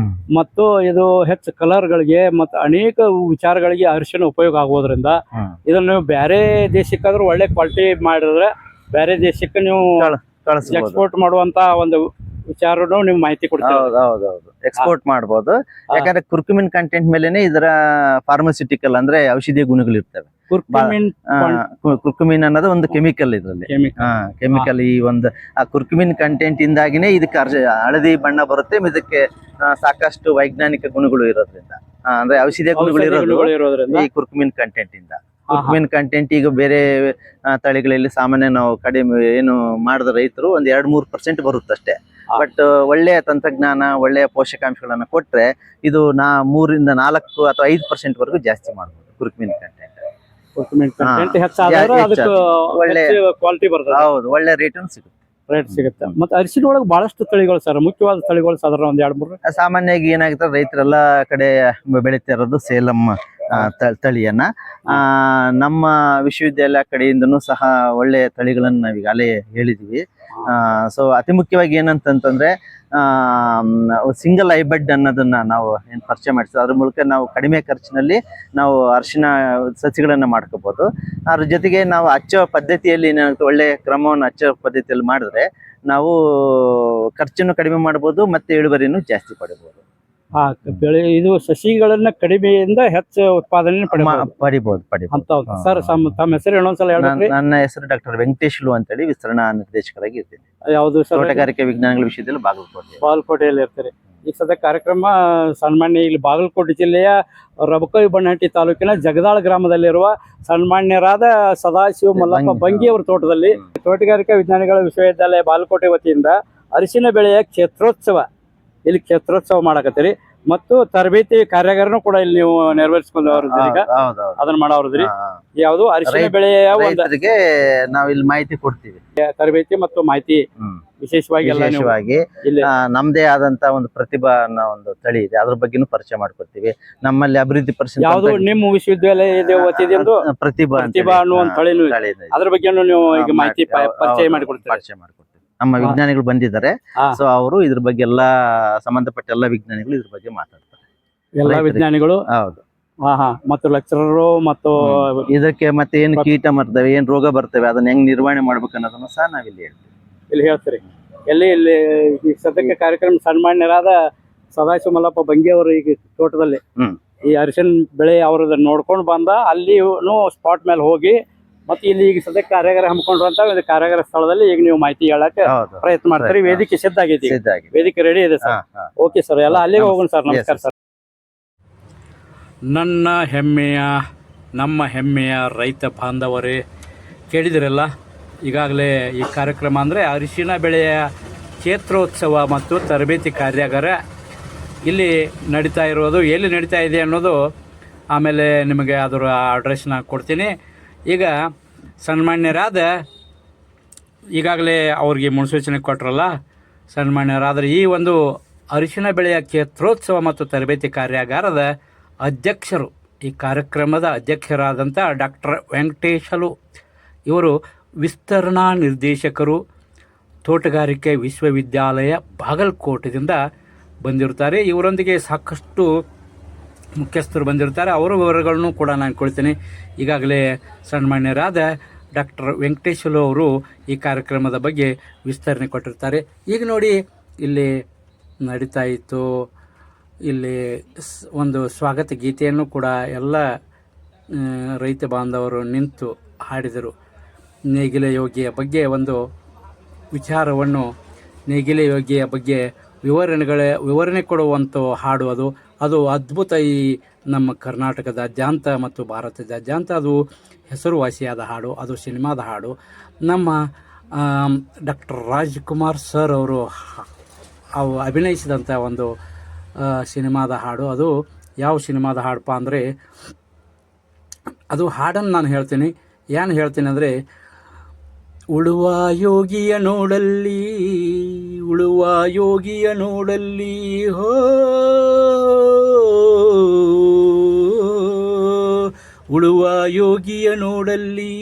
ಮತ್ತು ಇದು ಹೆಚ್ಚು ಕಲರ್ಗಳಿಗೆ ಮತ್ತು ಅನೇಕ ವಿಚಾರಗಳಿಗೆ ಅರಿಶಿಣ ಉಪಯೋಗ ಆಗೋದ್ರಿಂದ ಇದನ್ನು ಬೇರೆ ದೇಶಕ್ಕಾದ್ರೂ ಒಳ್ಳೆ ಕ್ವಾಲಿಟಿ ಮಾಡಿದ್ರೆ ಬೇರೆ ದೇಶಕ್ಕೆ ನೀವು ಎಕ್ಸ್ಪೋರ್ಟ್ ಮಾಡುವಂತ ಒಂದು ವಿಚಾರನು ನೀವು ಮಾಹಿತಿ ಕೊಡ್ತೀವಿ. ಹೌದೌದು, ಎಕ್ಸ್ಪೋರ್ಟ್ ಮಾಡಬಹುದು. ಯಾಕಂದ್ರೆ ಕುರ್ಕುಮಿನ್ ಕಂಟೆಂಟ್ ಮೇಲೆನೆ ಇದರ ಫಾರ್ಮಾಸ್ಯೂಟಿಕಲ್ ಅಂದ್ರೆ ಔಷಧೀಯ ಗುಣಗಳು ಇರ್ತವೆ. ಕುರ್ಕುಮಿನ್ ಅನ್ನೋದು ಒಂದು ಕೆಮಿಕಲ್, ಇದರಲ್ಲಿ ಕೆಮಿಕಲ್. ಈ ಒಂದು ಕುರ್ಕುಮಿನ್ ಕಂಟೆಂಟ್ ಇಂದಾಗಿನೇ ಇದಕ್ಕೆ ಹಳದಿ ಬಣ್ಣ ಬರುತ್ತೆ. ಇದಕ್ಕೆ ಸಾಕಷ್ಟು ವೈಜ್ಞಾನಿಕ ಗುಣಗಳು ಇರೋದ್ರಿಂದ ಅಂದ್ರೆ ಔಷಧೀಯ ಗುಣಗಳು ಇರೋದ್ರಿಂದ ಈ ಕುರ್ಕುಮಿನ್ ಕಂಟೆಂಟ್ ಇಂದ. ಕುರ್ಕುಮಿನ್ ಕಂಟೆಂಟ್ ಈಗ ಬೇರೆ ತಳಿಗಳಲ್ಲಿ ಸಾಮಾನ್ಯ ನಾವು ಕಡಿಮೆ ಏನು ಮಾಡಿದ ರೈತರು ಒಂದ್ 2-3% ಬರುತ್ತಷ್ಟೇ. ಬಟ್ ಒಳ್ಳೆಯ ತಂತ್ರಜ್ಞಾನ, ಒಳ್ಳೆಯ ಪೋಷಕಾಂಶಗಳನ್ನ ಕೊಟ್ರೆ ಇದು 3-4 ಅಥವಾ 5% ವರೆಗೂ ಜಾಸ್ತಿ ಮಾಡಬಹುದು ಕುರ್ಕುಮಿನ್ ಕಂಟೆಂಟ್. ಒಳ್ಳೆ ಕ್ವಾಲಿಟಿ ಬರ್ತದೆ. ಹೌದು, ಒಳ್ಳೆ ರೇಟ್ ಸಿಗುತ್ತೆ. ಮತ್ತೆ ಅರಿಶಿನ ಒಳಗೆ ಬಹಳಷ್ಟು ತಳಿಗಳು ಸರ್, ಮುಖ್ಯವಾದ ತಳಿಗಳು ಸಾಧಾರಣ 1-2-3. ಸಾಮಾನ್ಯವಾಗಿ ಏನಾಗುತ್ತೆ, ರೈತರೆಲ್ಲ ಕಡೆ ಬೆಳೀತಾ ಇರೋದು ಸೇಲಂ ತಳಿಯನ್ನ. ನಮ್ಮ ವಿಶ್ವವಿದ್ಯಾಲಯ ಕಡೆಯಿಂದನೂ ಸಹ ಒಳ್ಳೆಯ ತಳಿಗಳನ್ನ ನಾವೀಗಾಗಲೇ ಹೇಳಿದೀವಿ. ಸೊ ಅತಿ ಮುಖ್ಯವಾಗಿ ಏನಂತಂದ್ರೆ ಸಿಂಗಲ್ ಹೈಬ್ರಿಡ್ ಅನ್ನೋದನ್ನ ನಾವು ಏನ್ ಪರಿಚಯ ಮಾಡಿಸ್ತೀವಿ. ಅದ್ರ ಮೂಲಕ ನಾವು ಕಡಿಮೆ ಖರ್ಚಿನಲ್ಲಿ ನಾವು ಅರಿಶಿನ ಸಸಿಗಳನ್ನ ಮಾಡ್ಕೋಬಹುದು. ಅದ್ರ ಜೊತೆಗೆ ನಾವು ಹಚ್ಚೋ ಪದ್ಧತಿಯಲ್ಲಿ ಏನಾಗುತ್ತೆ, ಒಳ್ಳೆಯ ಕ್ರಮವನ್ನು ಹಚ್ಚೋ ಪದ್ಧತಿಯಲ್ಲಿ ಮಾಡಿದ್ರೆ ನಾವು ಖರ್ಚನ್ನು ಕಡಿಮೆ ಮಾಡ್ಬೋದು ಮತ್ತೆ ಇಳುವರಿನೂ ಜಾಸ್ತಿ ಪಡಿಬಹುದು. ಆ ಬೆಳೆ ಇದು ಸಸಿಗಳನ್ನ ಕಡಿಮೆಯಿಂದ ಹೆಚ್ಚು ಉತ್ಪಾದನೆ ಪಡಿಬಹುದು ಅಂತ ಸರ್. ತಮ್ಮ ಹೆಸರು ಇನ್ನೊಂದ್ಸಲ ಹೇಳ್ರಿ. ನನ್ನ ಹೆಸರು ಡಾಕ್ಟರ್ ವೆಂಕಟೇಶ್ಲು ಅಂತೇಳಿ ವಿಸ್ತರಣಾ ನಿರ್ದೇಶಕರಾಗಿ ಇರ್ತೀನಿ. ಯಾವುದು ಸರ್? ತೋಟಗಾರಿಕೆ ವಿಜ್ಞಾನಗಳ ವಿಷಯದಲ್ಲಿ ಬಾಗಲಕೋಟೆಯಲ್ಲಿ ಇರ್ತಾರೆ. ಈಗ ಸದ್ಯ ಕಾರ್ಯಕ್ರಮ ಸನ್ಮಾನ್ಯ ಇಲ್ಲಿ ಬಾಗಲಕೋಟೆ ಜಿಲ್ಲೆಯ ರಬಕವಿ ಬನಹಟ್ಟಿ ತಾಲೂಕಿನ ಜಗದಾಳ ಗ್ರಾಮದಲ್ಲಿರುವ ಸನ್ಮಾನ್ಯರಾದ ಸದಾಶಿವ ಮಲ್ಲಪ್ಪ ಬಂಗಿ ಅವರ ತೋಟದಲ್ಲಿ ತೋಟಗಾರಿಕಾ ವಿಜ್ಞಾನಿಗಳ ವಿಶ್ವವಿದ್ಯಾಲಯ ಬಾಗಲಕೋಟೆ ವತಿಯಿಂದ ಅರಿಶಿನ ಬೆಳೆಯ ಕ್ಷೇತ್ರೋತ್ಸವ ಇಲ್ಲಿ ಕ್ಷೇತ್ರೋತ್ಸವ ಮಾಡಕತ್ತೀರಿ ಮತ್ತು ತರಬೇತಿ ಕಾರ್ಯಾಗಾರನು ಕೂಡ ಇಲ್ಲಿ ನೀವು ನೆರವೇರಿಸಿಕೊಂಡವ್ರಿ. ಈಗ ಅದನ್ನ ಮಾಡೋದ್ರಿ. ಯಾವುದು ಅರಿಶಿನ ಬೆಳೆಯ ನಾವು ಇಲ್ಲಿ ಮಾಹಿತಿ ಕೊಡ್ತೀವಿ, ತರಬೇತಿ ಮತ್ತು ಮಾಹಿತಿ ವಿಶೇಷವಾಗಿ ನಮ್ದೇ ಆದಂತ ಒಂದು ಪ್ರತಿಭಾ ಅನ್ನೋ ಒಂದು ತಳಿ ಇದೆ, ಅದ್ರ ಬಗ್ಗೆನೂ ಪರಿಚಯ ಮಾಡ್ಕೊಡ್ತೀವಿ. ನಮ್ಮಲ್ಲಿ ಅಭಿವೃದ್ಧಿ ಪರ್ಸೆಂಟ್ ಯಾವುದು ನಿಮ್ಮ ವಿಶ್ವವಿದ್ಯಾಲಯದ ವತಿಯಿಂದ ಪ್ರತಿಭಾ ಅನ್ನೋ ಒಂದು ತಳಿ, ಅದ್ರ ಬಗ್ಗೆ ನೀವು ಈಗ ಮಾಹಿತಿ ಪರಿಚಯ ಮಾಡಿಕೊಡ್ತೀವಿ. ನಮ್ಮ ವಿಜ್ಞಾನಿಗಳು ಬಂದಿದ್ದಾರೆ, ಸೊ ಅವರು ಇದ್ರ ಬಗ್ಗೆ ಎಲ್ಲಾ ಸಂಬಂಧಪಟ್ಟ ಎಲ್ಲ ವಿಜ್ಞಾನಿಗಳು ಇದ್ರ ಬಗ್ಗೆ ಮಾತಾಡ್ತಾರೆ. ಎಲ್ಲಾ ವಿಜ್ಞಾನಿಗಳು ಹೌದು. ಮತ್ತು ಲೆಕ್ಚರರು ಮತ್ತು ಇದಕ್ಕೆ ಮತ್ತೆ ಏನ್ ಕೀಟ ಬರ್ತವೆ, ಏನ್ ರೋಗ ಬರ್ತವೆ, ಅದನ್ನ ಹೆಂಗ್ ನಿರ್ವಹಣೆ ಮಾಡ್ಬೇಕು ಅನ್ನೋದನ್ನ ಸಹ ನಾವಿಲ್ಲಿ ಇಲ್ಲಿ ಹೇಳ್ತೀರಿ. ಇಲ್ಲಿ ಸದ್ಯಕ್ಕೆ ಕಾರ್ಯಕ್ರಮ ಸನ್ಮಾನ್ಯರಾದ ಸದಾಶಿವ ಮಲ್ಲಪ್ಪ ಬಂಗಿ ಅವರು ಈಗ ತೋಟದಲ್ಲಿ ಈ ಅರಿಶಿನ ಬೆಳೆ ಅವ್ರದ್ದು ನೋಡ್ಕೊಂಡು ಬಂದ ಅಲ್ಲಿ ಸ್ಪಾಟ್ ಮೇಲೆ ಹೋಗಿ ಮತ್ತೆ ಇಲ್ಲಿ ಈಗ ಸದ್ಯಕ್ಕೆ ಕಾರ್ಯಾಗಾರ ಹಮ್ಮಿಕೊಂಡ್ರಂತ ಕಾರ್ಯಾಗಾರ ಸ್ಥಳದಲ್ಲಿ ಈಗ ನೀವು ಮಾಹಿತಿ ಹೇಳಕ್ಕೆ ಪ್ರಯತ್ನ ಮಾಡ್ತೀರಿ. ವೇದಿಕೆ ಸಿದ್ಧ ಆಗೈತಿ, ವೇದಿಕೆ ರೆಡಿ ಇದೆ ಸರ್. ಓಕೆ ಸರ್, ಎಲ್ಲ ಅಲ್ಲಿಗೆ ಹೋಗೋಣ ಸರ್. ನಮಸ್ಕಾರ ಸರ್. ನಮ್ಮ ಹೆಮ್ಮೆಯ ರೈತ ಬಾಂಧವರೇ, ಕೇಳಿದಿರಲ್ಲ ಈಗಾಗಲೇ ಈ ಕಾರ್ಯಕ್ರಮ ಅಂದರೆ ಅರಿಶಿನ ಬೆಳೆಯ ಕ್ಷೇತ್ರೋತ್ಸವ ಮತ್ತು ತರಬೇತಿ ಕಾರ್ಯಾಗಾರ ಇಲ್ಲಿ ನಡೀತಾ ಇರೋದು. ಎಲ್ಲಿ ನಡೀತಾ ಇದೆ ಅನ್ನೋದು ಆಮೇಲೆ ನಿಮಗೆ ಅದರ ಅಡ್ರೆಸ್ನ ಕೊಡ್ತೀನಿ. ಈಗ ಸನ್ಮಾನ್ಯರಾದ ಈಗಾಗಲೇ ಅವ್ರಿಗೆ ಮುನ್ಸೂಚನೆ ಕೊಟ್ಟರಲ್ಲ, ಸನ್ಮಾನ್ಯರಾದರೆ ಈ ಒಂದು ಅರಿಶಿನ ಬೆಳೆಯ ಕ್ಷೇತ್ರೋತ್ಸವ ಮತ್ತು ತರಬೇತಿ ಕಾರ್ಯಾಗಾರದ ಅಧ್ಯಕ್ಷರು, ಈ ಕಾರ್ಯಕ್ರಮದ ಅಧ್ಯಕ್ಷರಾದಂಥ ಡಾಕ್ಟರ್ ವೆಂಕಟೇಶಲು ಇವರು ವಿಸ್ತರಣಾ ನಿರ್ದೇಶಕರು, ತೋಟಗಾರಿಕೆ ವಿಶ್ವವಿದ್ಯಾಲಯ ಬಾಗಲಕೋಟೆಯಿಂದ ಬಂದಿರ್ತಾರೆ. ಇವರೊಂದಿಗೆ ಸಾಕಷ್ಟು ಮುಖ್ಯಸ್ಥರು ಬಂದಿರ್ತಾರೆ. ಅವರ ವಿವರಗಳನ್ನು ಕೂಡ ನಾನು ಕೊಡ್ತೀನಿ. ಈಗಾಗಲೇ ಸನ್ಮಾನ್ಯರಾದ ಡಾಕ್ಟರ್ ವೆಂಕಟೇಶಲು ಅವರು ಈ ಕಾರ್ಯಕ್ರಮದ ಬಗ್ಗೆ ವಿಸ್ತರಣೆ ಕೊಟ್ಟಿರ್ತಾರೆ. ಈಗ ನೋಡಿ ಇಲ್ಲಿ ನಡೀತಾ ಇತ್ತು, ಇಲ್ಲಿ ಒಂದು ಸ್ವಾಗತ ಗೀತೆಯನ್ನು ಕೂಡ ಎಲ್ಲ ರೈತ ಬಾಂಧವರು ನಿಂತು ಹಾಡಿದರು. ನೇಗಿಲ ಯೋಗಿಯ ಬಗ್ಗೆ ಒಂದು ವಿಚಾರವನ್ನು, ನೇಗಿಲ ಯೋಗಿಯ ಬಗ್ಗೆ ವಿವರಣೆ ಕೊಡುವಂಥ ಹಾಡು ಅದು ಅದ್ಭುತ. ಈ ನಮ್ಮ ಕರ್ನಾಟಕದಾದ್ಯಂತ ಮತ್ತು ಭಾರತದಾದ್ಯಂತ ಅದು ಹೆಸರುವಾಸಿಯಾದ ಹಾಡು, ಅದು ಸಿನಿಮಾದ ಹಾಡು. ನಮ್ಮ ಡಾಕ್ಟರ್ ರಾಜ್ಕುಮಾರ್ ಸರ್ ಅವರು ಅಭಿನಯಿಸಿದಂಥ ಒಂದು ಸಿನಿಮಾದ ಹಾಡು. ಅದು ಯಾವ ಸಿನಿಮಾದ ಹಾಡಪ್ಪ ಅಂದರೆ, ಅದು ಹಾಡನ್ನು ನಾನು ಹೇಳ್ತೀನಿ. ಏನು ಹೇಳ್ತೀನಿ ಅಂದರೆ, ಉಳುವ ಯೋಗಿಯ ನೋಡಲ್ಲಿ, ಉಳುವ ಯೋಗಿಯ ನೋಡಲ್ಲಿ ಹೋ, ಉಳುವ ಯೋಗಿಯ ನೋಡಲ್ಲಿ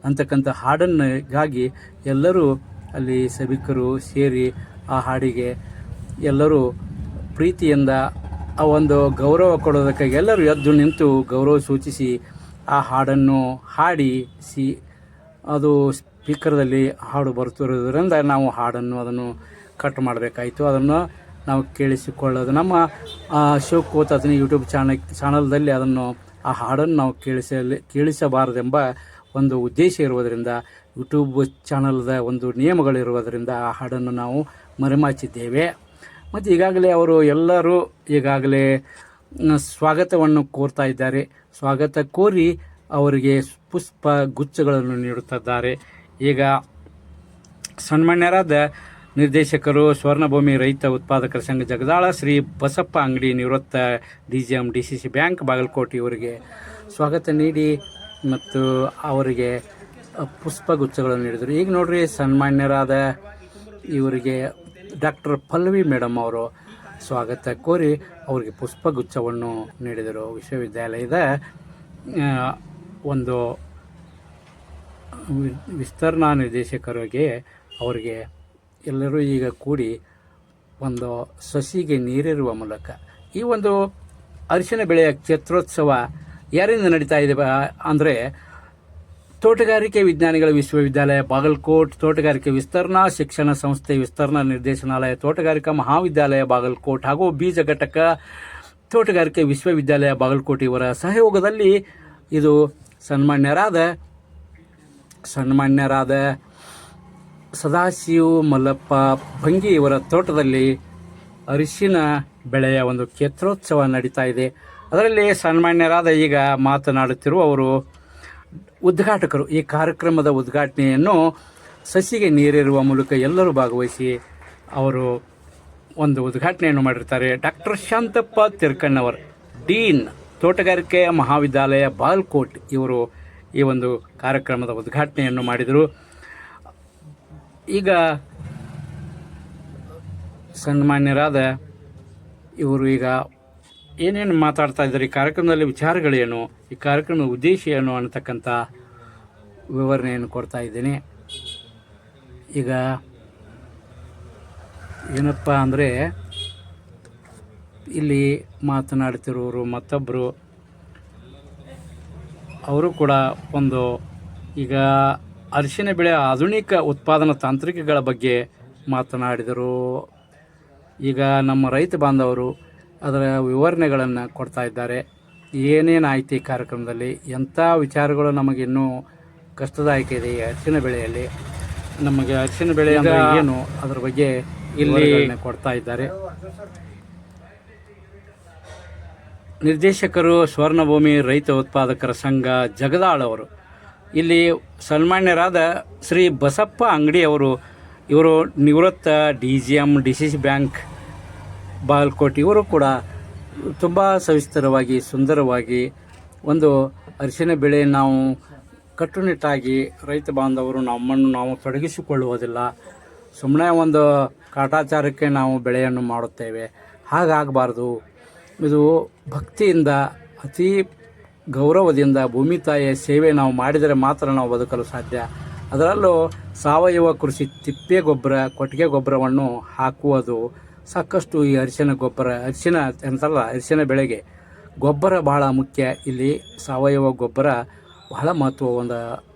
ಅಂತಕ್ಕಂಥ ಹಾಡನ್ನಿಗಾಗಿ ಎಲ್ಲರೂ ಅಲ್ಲಿ ಸಭಿಕರು ಸೇರಿ ಆ ಹಾಡಿಗೆ ಎಲ್ಲರೂ ಪ್ರೀತಿಯಿಂದ ಆ ಒಂದು ಗೌರವ ಕೊಡೋದಕ್ಕಾಗಿ ಎಲ್ಲರೂ ಎದ್ದು ನಿಂತು ಗೌರವ ಸೂಚಿಸಿ ಆ ಹಾಡನ್ನು ಹಾಡಿಸಿ, ಅದು ಸ್ಪೀಕರ್ದಲ್ಲಿ ಹಾಡು ಬರ್ತಿರೋದ್ರಿಂದ ನಾವು ಹಾಡನ್ನು ಅದನ್ನು ಕಟ್ ಮಾಡಬೇಕಾಯಿತು. ಅದನ್ನು ನಾವು ಕೇಳಿಸಿಕೊಳ್ಳೋದು ನಮ್ಮ ಶೋಕೋತ್ ಅದನ್ನು ಯೂಟ್ಯೂಬ್ ಚಾನಲ್ದಲ್ಲಿ ಅದನ್ನು ಆ ಹಾಡನ್ನು ನಾವು ಕೇಳಿಸಬಾರದೆಂಬ ಒಂದು ಉದ್ದೇಶ ಇರುವುದರಿಂದ, ಯೂಟ್ಯೂಬ್ ಚಾನಲ್ದ ಒಂದು ನಿಯಮಗಳಿರುವುದರಿಂದ ಆ ಹಾಡನ್ನು ನಾವು ಮರೆಮಾಚಿದ್ದೇವೆ. ಮತ್ತು ಈಗಾಗಲೇ ಅವರು ಎಲ್ಲರೂ ಈಗಾಗಲೇ ಸ್ವಾಗತವನ್ನು ಕೋರ್ತಾ ಇದ್ದಾರೆ. ಸ್ವಾಗತ ಕೋರಿ ಅವರಿಗೆ ಪುಷ್ಪ ಗುಚ್ಛಗಳನ್ನು ನೀಡುತ್ತಿದ್ದಾರೆ. ಈಗ ಸನ್ಮಾನ್ಯರಾದ ನಿರ್ದೇಶಕರು, ಸ್ವರ್ಣಭೂಮಿ ರೈತ ಉತ್ಪಾದಕರ ಸಂಘ ಜಗದಾಳ, ಶ್ರೀ ಬಸಪ್ಪ ಅಂಗಡಿ, ನಿವೃತ್ತ DGM DCC ಬ್ಯಾಂಕ್ ಬಾಗಲಕೋಟೆ ಇವರಿಗೆ ಸ್ವಾಗತ ನೀಡಿ ಮತ್ತು ಅವರಿಗೆ ಪುಷ್ಪಗುಚ್ಛಗಳನ್ನು ನೀಡಿದರು. ಈಗ ನೋಡ್ರಿ, ಸನ್ಮಾನ್ಯರಾದ ಇವರಿಗೆ ಡಾಕ್ಟರ್ ಪಲ್ಲವಿ ಮೇಡಮ್ ಅವರು ಸ್ವಾಗತ ಕೋರಿ ಅವರಿಗೆ ಪುಷ್ಪಗುಚ್ಛವನ್ನು ನೀಡಿದರು. ವಿಶ್ವವಿದ್ಯಾಲಯದ ಒಂದು ವಿಸ್ತರಣಾ ನಿರ್ದೇಶಕರಿಗೆ ಅವರಿಗೆ ಎಲ್ಲರೂ ಈಗ ಕೂಡಿ ಒಂದು ಸಸಿಗೆ ನೀರಿರುವ ಮೂಲಕ ಈ ಒಂದು ಅರಿಶಿನ ಬೆಳೆಯ ಕ್ಷೇತ್ರೋತ್ಸವ ಯಾರಿಂದ ನಡೀತಾ ಇದೆ ಅಂದರೆ ತೋಟಗಾರಿಕೆ ವಿಜ್ಞಾನಿಗಳ ವಿಶ್ವವಿದ್ಯಾಲಯ ಬಾಗಲಕೋಟ್, ತೋಟಗಾರಿಕೆ ವಿಸ್ತರಣಾ ಶಿಕ್ಷಣ ಸಂಸ್ಥೆ ವಿಸ್ತರಣಾ ನಿರ್ದೇಶನಾಲಯ, ತೋಟಗಾರಿಕಾ ಮಹಾವಿದ್ಯಾಲಯ ಬಾಗಲಕೋಟ್ ಹಾಗೂ ಬೀಜ ಘಟಕ ತೋಟಗಾರಿಕೆ ವಿಶ್ವವಿದ್ಯಾಲಯ ಬಾಗಲಕೋಟ್ ಇವರ ಸಹಯೋಗದಲ್ಲಿ ಇದು ಸನ್ಮಾನ್ಯರಾದ ಸದಾಶಿವ ಮಲ್ಲಪ್ಪ ಭಂಗಿ ಇವರ ತೋಟದಲ್ಲಿ ಅರಿಶಿನ ಬೆಳೆಯ ಒಂದು ಕ್ಷೇತ್ರೋತ್ಸವ ನಡೀತಾ ಇದೆ. ಅದರಲ್ಲಿ ಸನ್ಮಾನ್ಯರಾದ ಈಗ ಮಾತನಾಡುತ್ತಿರುವವರು ಉದ್ಘಾಟಕರು. ಈ ಕಾರ್ಯಕ್ರಮದ ಉದ್ಘಾಟನೆಯನ್ನು ಸಸಿಗೆ ನೀರೇರುವ ಮೂಲಕ ಎಲ್ಲರೂ ಭಾಗವಹಿಸಿ ಅವರು ಒಂದು ಉದ್ಘಾಟನೆಯನ್ನು ಮಾಡಿರ್ತಾರೆ. ಡಾಕ್ಟರ್ ಶಾಂತಪ್ಪ ತಿರ್ಕಣ್ಣವರ್, ಡೀನ್, ತೋಟಗಾರಿಕೆ ಮಹಾವಿದ್ಯಾಲಯ ಬಾಗಲಕೋಟ್, ಇವರು ಈ ಒಂದು ಕಾರ್ಯಕ್ರಮದ ಉದ್ಘಾಟನೆಯನ್ನು ಮಾಡಿದರು. ಈಗ ಸನ್ಮಾನ್ಯರಾದ ಇವರು ಈಗ ಏನೇನು ಮಾತಾಡ್ತಾ ಇದ್ದಾರೆ, ಈ ಕಾರ್ಯಕ್ರಮದಲ್ಲಿ ವಿಚಾರಗಳೇನು, ಈ ಕಾರ್ಯಕ್ರಮದ ಉದ್ದೇಶ ಏನು ಅನ್ನತಕ್ಕಂಥ ವಿವರಣೆಯನ್ನು ಕೊಡ್ತಾ ಇದ್ದೇನೆ. ಈಗ ಏನಪ್ಪ ಅಂದರೆ ಇಲ್ಲಿ ಮಾತನಾಡ್ತಿರೋರು ಮತ್ತೊಬ್ಬರು ಅವರು ಕೂಡ ಒಂದು ಈಗ ಅರಿಶಿನ ಬೆಳೆ ಆಧುನಿಕ ಉತ್ಪಾದನಾ ತಾಂತ್ರಿಕಗಳ ಬಗ್ಗೆ ಮಾತನಾಡಿದರು. ಈಗ ನಮ್ಮ ರೈತ ಬಾಂಧವರು ಅದರ ವಿವರಣೆಗಳನ್ನು ಕೊಡ್ತಾ ಇದ್ದಾರೆ. ಏನೇನಾಯ್ತು ಈ ಕಾರ್ಯಕ್ರಮದಲ್ಲಿ, ಎಂಥ ವಿಚಾರಗಳು ನಮಗಿನ್ನೂ ಕಷ್ಟದಾಯಕ ಇದೆ ಈ ಅರಿಶಿನ ಬೆಳೆಯಲ್ಲಿ, ನಮಗೆ ಅರಿಶಿನ ಬೆಳೆ ಅಂದರೆ ಏನು ಅದರ ಬಗ್ಗೆ ಇಲ್ಲಿ ಕೊಡ್ತಾ ಇದ್ದಾರೆ. ನಿರ್ದೇಶಕರು ಸ್ವರ್ಣಭೂಮಿ ರೈತ ಉತ್ಪಾದಕರ ಸಂಘ ಜಗದಾಳ್ ಅವರು. ಇಲ್ಲಿ ಸನ್ಮಾನ್ಯರಾದ ಶ್ರೀ ಬಸಪ್ಪ ಅಂಗಡಿ ಅವರು, ಇವರು ನಿವೃತ್ತ DGM DCC ಬ್ಯಾಂಕ್ ಬಾಗಲಕೋಟೆ, ಇವರು ಕೂಡ ತುಂಬ ಸವಿಸ್ತರವಾಗಿ ಸುಂದರವಾಗಿ ಒಂದು ಅರಿಶಿನ ಬೆಳೆ ನಾವು ಕಟ್ಟುನಿಟ್ಟಾಗಿ ರೈತ ಬಾಂಧವರು ನಮ್ಮನ್ನು ನಾವು ತೊಡಗಿಸಿಕೊಳ್ಳುವುದಿಲ್ಲ, ಸುಮ್ಮನೆ ಒಂದು ಕಾಟಾಚಾರಕ್ಕೆ ನಾವು ಬೆಳೆಯನ್ನು ಮಾಡುತ್ತೇವೆ, ಹಾಗಾಗಬಾರ್ದು. ಇದು ಭಕ್ತಿಯಿಂದ ಅತಿ ಗೌರವದಿಂದ ಭೂಮಿ ತಾಯಿಯ ಸೇವೆ ನಾವು ಮಾಡಿದರೆ ಮಾತ್ರ ನಾವು ಬದುಕಲು ಸಾಧ್ಯ. ಅದರಲ್ಲೂ ಸಾವಯವ ಕೃಷಿ, ತಿಪ್ಪೆ ಗೊಬ್ಬರ, ಕೊಟ್ಟಿಗೆ ಗೊಬ್ಬರವನ್ನು ಹಾಕುವುದು ಸಾಕಷ್ಟು ಈ ಅರಿಶಿನ ಬೆಳೆಗೆ ಗೊಬ್ಬರ ಬಹಳ ಮುಖ್ಯ. ಇಲ್ಲಿ ಸಾವಯವ ಗೊಬ್ಬರ ಬಹಳ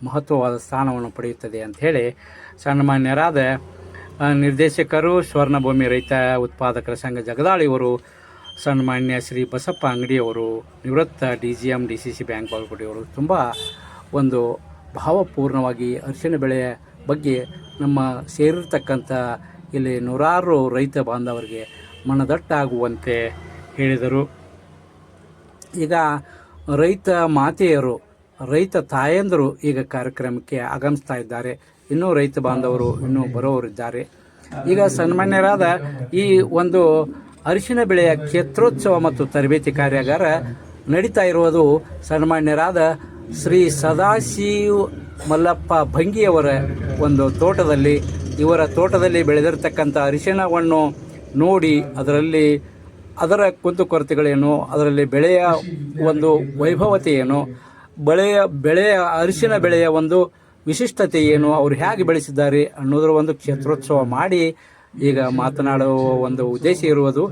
ಮಹತ್ವವಾದ ಸ್ಥಾನವನ್ನು ಪಡೆಯುತ್ತದೆ ಅಂಥೇಳಿ ಸನ್ಮಾನ್ಯರಾದ ನಿರ್ದೇಶಕರು ಸ್ವರ್ಣಭೂಮಿ ರೈತ ಉತ್ಪಾದಕರ ಸಂಘ ಜಗದಾಳಿಯವರು, ಸನ್ಮಾನ್ಯ ಶ್ರೀ ಬಸಪ್ಪ ಅಂಗಡಿಯವರು, ನಿವೃತ್ತ DGM DCC ಬ್ಯಾಂಕ್ ಬಾಗಲಕೋಟೆಯವರು ತುಂಬ ಒಂದು ಭಾವಪೂರ್ಣವಾಗಿ ಅರಿಶಿನ ಬೆಳೆಯ ಬಗ್ಗೆ ನಮ್ಮ ಸೇರಿರ್ತಕ್ಕಂಥ ಇಲ್ಲಿ ನೂರಾರು ರೈತ ಬಾಂಧವರಿಗೆ ಮನದಟ್ಟಾಗುವಂತೆ ಹೇಳಿದರು. ಈಗ ರೈತ ಮಾತೆಯರು, ರೈತ ತಾಯಂದರು ಈಗ ಕಾರ್ಯಕ್ರಮಕ್ಕೆ ಆಗಮಿಸ್ತಾ ಇದ್ದಾರೆ. ಇನ್ನೂ ರೈತ ಬಾಂಧವರು ಇನ್ನೂ ಬರೋರಿದ್ದಾರೆ. ಈಗ ಸನ್ಮಾನ್ಯರಾದ ಈ ಒಂದು ಅರಿಶಿನ ಬೆಳೆಯ ಕ್ಷೇತ್ರೋತ್ಸವ ಮತ್ತು ತರಬೇತಿ ಕಾರ್ಯಾಗಾರ ನಡೀತಾ ಇರುವುದು ಸನ್ಮಾನ್ಯರಾದ ಶ್ರೀ ಸದಾಶಿವ ಮಲ್ಲಪ್ಪ ಭಂಗಿಯವರ ಒಂದು ತೋಟದಲ್ಲಿ. ಇವರ ತೋಟದಲ್ಲಿ ಬೆಳೆದಿರ್ತಕ್ಕಂಥ ಅರಿಶಿಣವನ್ನು ನೋಡಿ ಅದರ ಕುಂದುಕೊರತೆಗಳೇನು, ಅದರಲ್ಲಿ ಬೆಳೆಯ ಒಂದು ವೈಭವತೆ ಏನು, ಬೆಳೆಯ ಅರಿಶಿನ ಬೆಳೆಯ ಒಂದು ವಿಶಿಷ್ಟತೆ ಏನು, ಅವರು ಹೇಗೆ ಬೆಳೆಸಿದ್ದಾರೆ ಅನ್ನೋದರ ಒಂದು ಕ್ಷೇತ್ರೋತ್ಸವ ಮಾಡಿ ಈಗ ಮಾತನಾಡುವ ಒಂದು ಉದ್ದೇಶ ಇರುವುದು.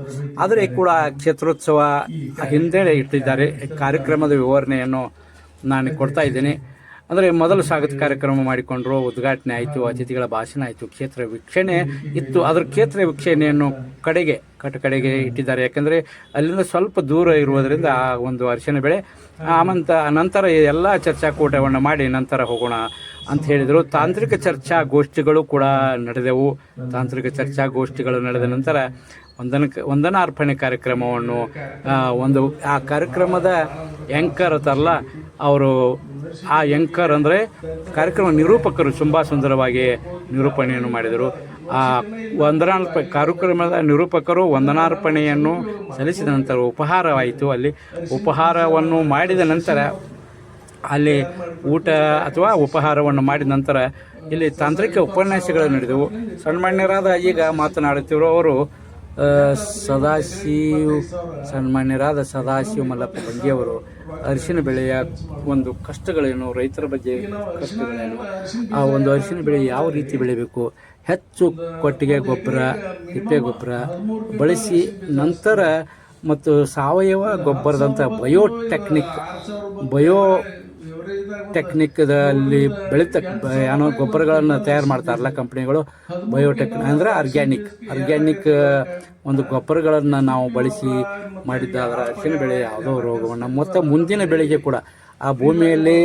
ಆದರೆ ಕೂಡ ಕ್ಷೇತ್ರೋತ್ಸವ ಹಿಂದೆ ಇಟ್ಟಿದ್ದಾರೆ. ಕಾರ್ಯಕ್ರಮದ ವಿವರಣೆಯನ್ನು ನಾನು ಕೊಡ್ತಾ ಇದ್ದೇನೆ. ಅಂದರೆ ಮೊದಲು ಸ್ವಾಗತ ಕಾರ್ಯಕ್ರಮ ಮಾಡಿಕೊಂಡ್ರು, ಉದ್ಘಾಟನೆ ಆಯಿತು, ಅತಿಥಿಗಳ ಭಾಷಣ ಆಯಿತು, ಕ್ಷೇತ್ರ ವೀಕ್ಷಣೆ ಇತ್ತು. ಅದರ ಕ್ಷೇತ್ರ ವೀಕ್ಷಣೆಯನ್ನು ಕಡೆಗೆ ಇಟ್ಟಿದ್ದಾರೆ. ಯಾಕೆಂದರೆ ಅಲ್ಲಿಂದ ಸ್ವಲ್ಪ ದೂರ ಇರುವುದರಿಂದ ಆ ಒಂದು ಅರಿಶಿನ ಬೆಳೆ ನಂತರ ಎಲ್ಲ ಚರ್ಚಾಕೂಟವನ್ನು ಮಾಡಿ ನಂತರ ಹೋಗೋಣ ಅಂತ ಹೇಳಿದರು. ತಾಂತ್ರಿಕ ಚರ್ಚಾಗೋಷ್ಠಿಗಳು ಕೂಡ ನಡೆದವು. ತಾಂತ್ರಿಕ ಚರ್ಚಾಗೋಷ್ಠಿಗಳು ನಡೆದ ನಂತರ ವಂದನಾರ್ಪಣೆ ಕಾರ್ಯಕ್ರಮವನ್ನು ಆ ಕಾರ್ಯಕ್ರಮದ ಆ್ಯಂಕರ್ ಅತ್ತಲ್ಲ ಅವರು, ಆ ಆ್ಯಂಕರ್ ಅಂದರೆ ಕಾರ್ಯಕ್ರಮ ನಿರೂಪಕರು ತುಂಬ ಸುಂದರವಾಗಿ ನಿರೂಪಣೆಯನ್ನು ಮಾಡಿದರು. ಆ ಕಾರ್ಯಕ್ರಮದ ನಿರೂಪಕರು ವಂದನಾರ್ಪಣೆಯನ್ನು ಸಲ್ಲಿಸಿದ ನಂತರ ಉಪಹಾರವಾಯಿತು. ಅಲ್ಲಿ ಉಪಹಾರವನ್ನು ಮಾಡಿದ ನಂತರ ಅಲ್ಲಿ ಊಟ ಅಥವಾ ಉಪಹಾರವನ್ನು ಮಾಡಿದ ನಂತರ ಇಲ್ಲಿ ತಾಂತ್ರಿಕ ಉಪನ್ಯಾಸಗಳು ನಡೆದವು. ಸನ್ಮಾನ್ಯರಾದ ಈಗ ಮಾತನಾಡುತ್ತಿರುವವರು ಸನ್ಮಾನ್ಯರಾದ ಸದಾಶಿವ ಮಲ್ಲಪ್ಪ ಭಂಗಿಯವರು ಅರಿಶಿನ ಬೆಳೆಯ ಒಂದು ಕಷ್ಟಗಳೇನು, ರೈತರ ಬಗ್ಗೆ ಕಷ್ಟಗಳೇನು, ಆ ಒಂದು ಅರಿಶಿನ ಬೆಳೆ ಯಾವ ರೀತಿ ಬೆಳಿಬೇಕು, ಹೆಚ್ಚು ಕೊಟ್ಟಿಗೆ ಗೊಬ್ಬರ, ತಿಪ್ಪೆ ಗೊಬ್ಬರ ಬಳಸಿ ನಂತರ ಮತ್ತು ಸಾವಯವ ಗೊಬ್ಬರದಂಥ ಬಯೋ ಟೆಕ್ನಿಕ್ದಲ್ಲಿ ಏನೋ ಗೊಬ್ಬರಗಳನ್ನು ತಯಾರು ಮಾಡ್ತಾರಲ್ಲ ಕಂಪ್ನಿಗಳು, ಅಂದರೆ ಆರ್ಗ್ಯಾನಿಕ್ ಒಂದು ಗೊಬ್ಬರಗಳನ್ನು ನಾವು ಬಳಸಿ ಮಾಡಿದ್ದಾದ್ರೆ ಅರಿಶಿನ ಬೆಳೆ ಯಾವುದೋ ರೋಗವನ್ನು ಮತ್ತು ಮುಂದಿನ ಬೆಳೆಗೆ ಕೂಡ ಆ ಭೂಮಿಯಲ್ಲಿ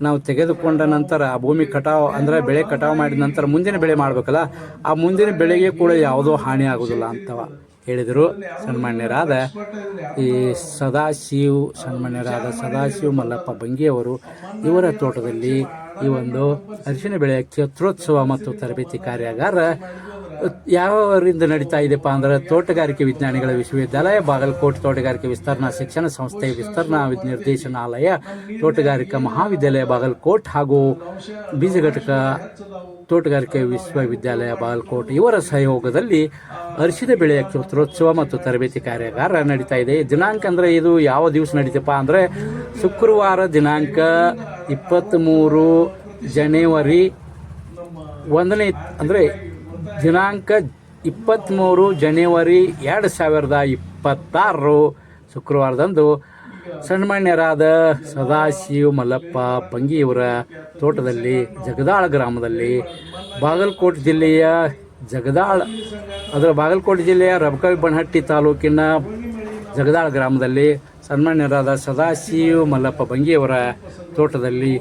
ನಾವು ತೆಗೆದುಕೊಂಡ ನಂತರ ಆ ಭೂಮಿ ಬೆಳೆ ಕಟಾವು ಮಾಡಿದ ನಂತರ ಮುಂದಿನ ಬೆಳೆ ಮಾಡಬೇಕಲ್ಲ, ಆ ಮುಂದಿನ ಬೆಳೆಗೆ ಕೂಡ ಯಾವುದೋ ಹಾನಿ ಆಗೋದಿಲ್ಲ ಅಂತ ಹೇಳಿದರು ಸನ್ಮಾನ್ಯರಾದ ಸದಾಶಿವ ಮಲ್ಲಪ್ಪ ಬಂಗಿಯವರು. ಇವರ ತೋಟದಲ್ಲಿ ಈ ಒಂದು ಅರಿಶಿನ ಬೆಳೆಯ ಕ್ಷೇತ್ರೋತ್ಸವ ಮತ್ತು ತರಬೇತಿ ಕಾರ್ಯಾಗಾರ ಯಾವರಿಂದ ನಡೀತಾ ಇದೆಯಪ್ಪ ಅಂದ್ರೆ ತೋಟಗಾರಿಕೆ ವಿಜ್ಞಾನಿಗಳ ವಿಶ್ವವಿದ್ಯಾಲಯ ಬಾಗಲಕೋಟೆ, ತೋಟಗಾರಿಕೆ ವಿಸ್ತರಣಾ ಶಿಕ್ಷಣ ಸಂಸ್ಥೆ, ವಿಸ್ತರಣಾ ನಿರ್ದೇಶನಾಲಯ, ತೋಟಗಾರಿಕಾ ಮಹಾವಿದ್ಯಾಲಯ ಬಾಗಲಕೋಟೆ ಹಾಗೂ ಬೀಜ ಘಟಕ ತೋಟಗಾರಿಕೆ ವಿಶ್ವವಿದ್ಯಾಲಯ ಬಾಗಲಕೋಟೆ ಇವರ ಸಹಯೋಗದಲ್ಲಿ ಅರಿಶಿನ ಬೆಳೆಯ ಕ್ಷೇತ್ರೋತ್ಸವ ಮತ್ತು ತರಬೇತಿ ಕಾರ್ಯಾಗಾರ ನಡೀತಾ ಇದೆ. ದಿನಾಂಕ ಅಂದರೆ ಇದು ಯಾವ ದಿವಸ ನಡೀತಪ್ಪ ಅಂದರೆ ಶುಕ್ರವಾರ ದಿನಾಂಕ 23 ಜನವರಿ 1ನೇ ಅಂದರೆ ದಿನಾಂಕ 23 ಜನವರಿ 2026 ಶುಕ್ರವಾರದಂದು ಸನ್ಮಾನ್ಯರಾದ ಸದಾಶಿವ ಮಲ್ಲಪ್ಪ ಬಂಗಿಯವರ ತೋಟದಲ್ಲಿ ಜಗದಾಳ ಗ್ರಾಮದಲ್ಲಿ ಬಾಗಲಕೋಟೆ ಜಿಲ್ಲೆಯ ರಬಕವಿ ಬನಹಟ್ಟಿ ತಾಲೂಕಿನ ಜಗದಾಳ ಗ್ರಾಮದಲ್ಲಿ ಸನ್ಮಾನ್ಯರಾದ ಸದಾಶಿವ ಮಲ್ಲಪ್ಪ ಬಂಗಿಯವರ ತೋಟದಲ್ಲಿ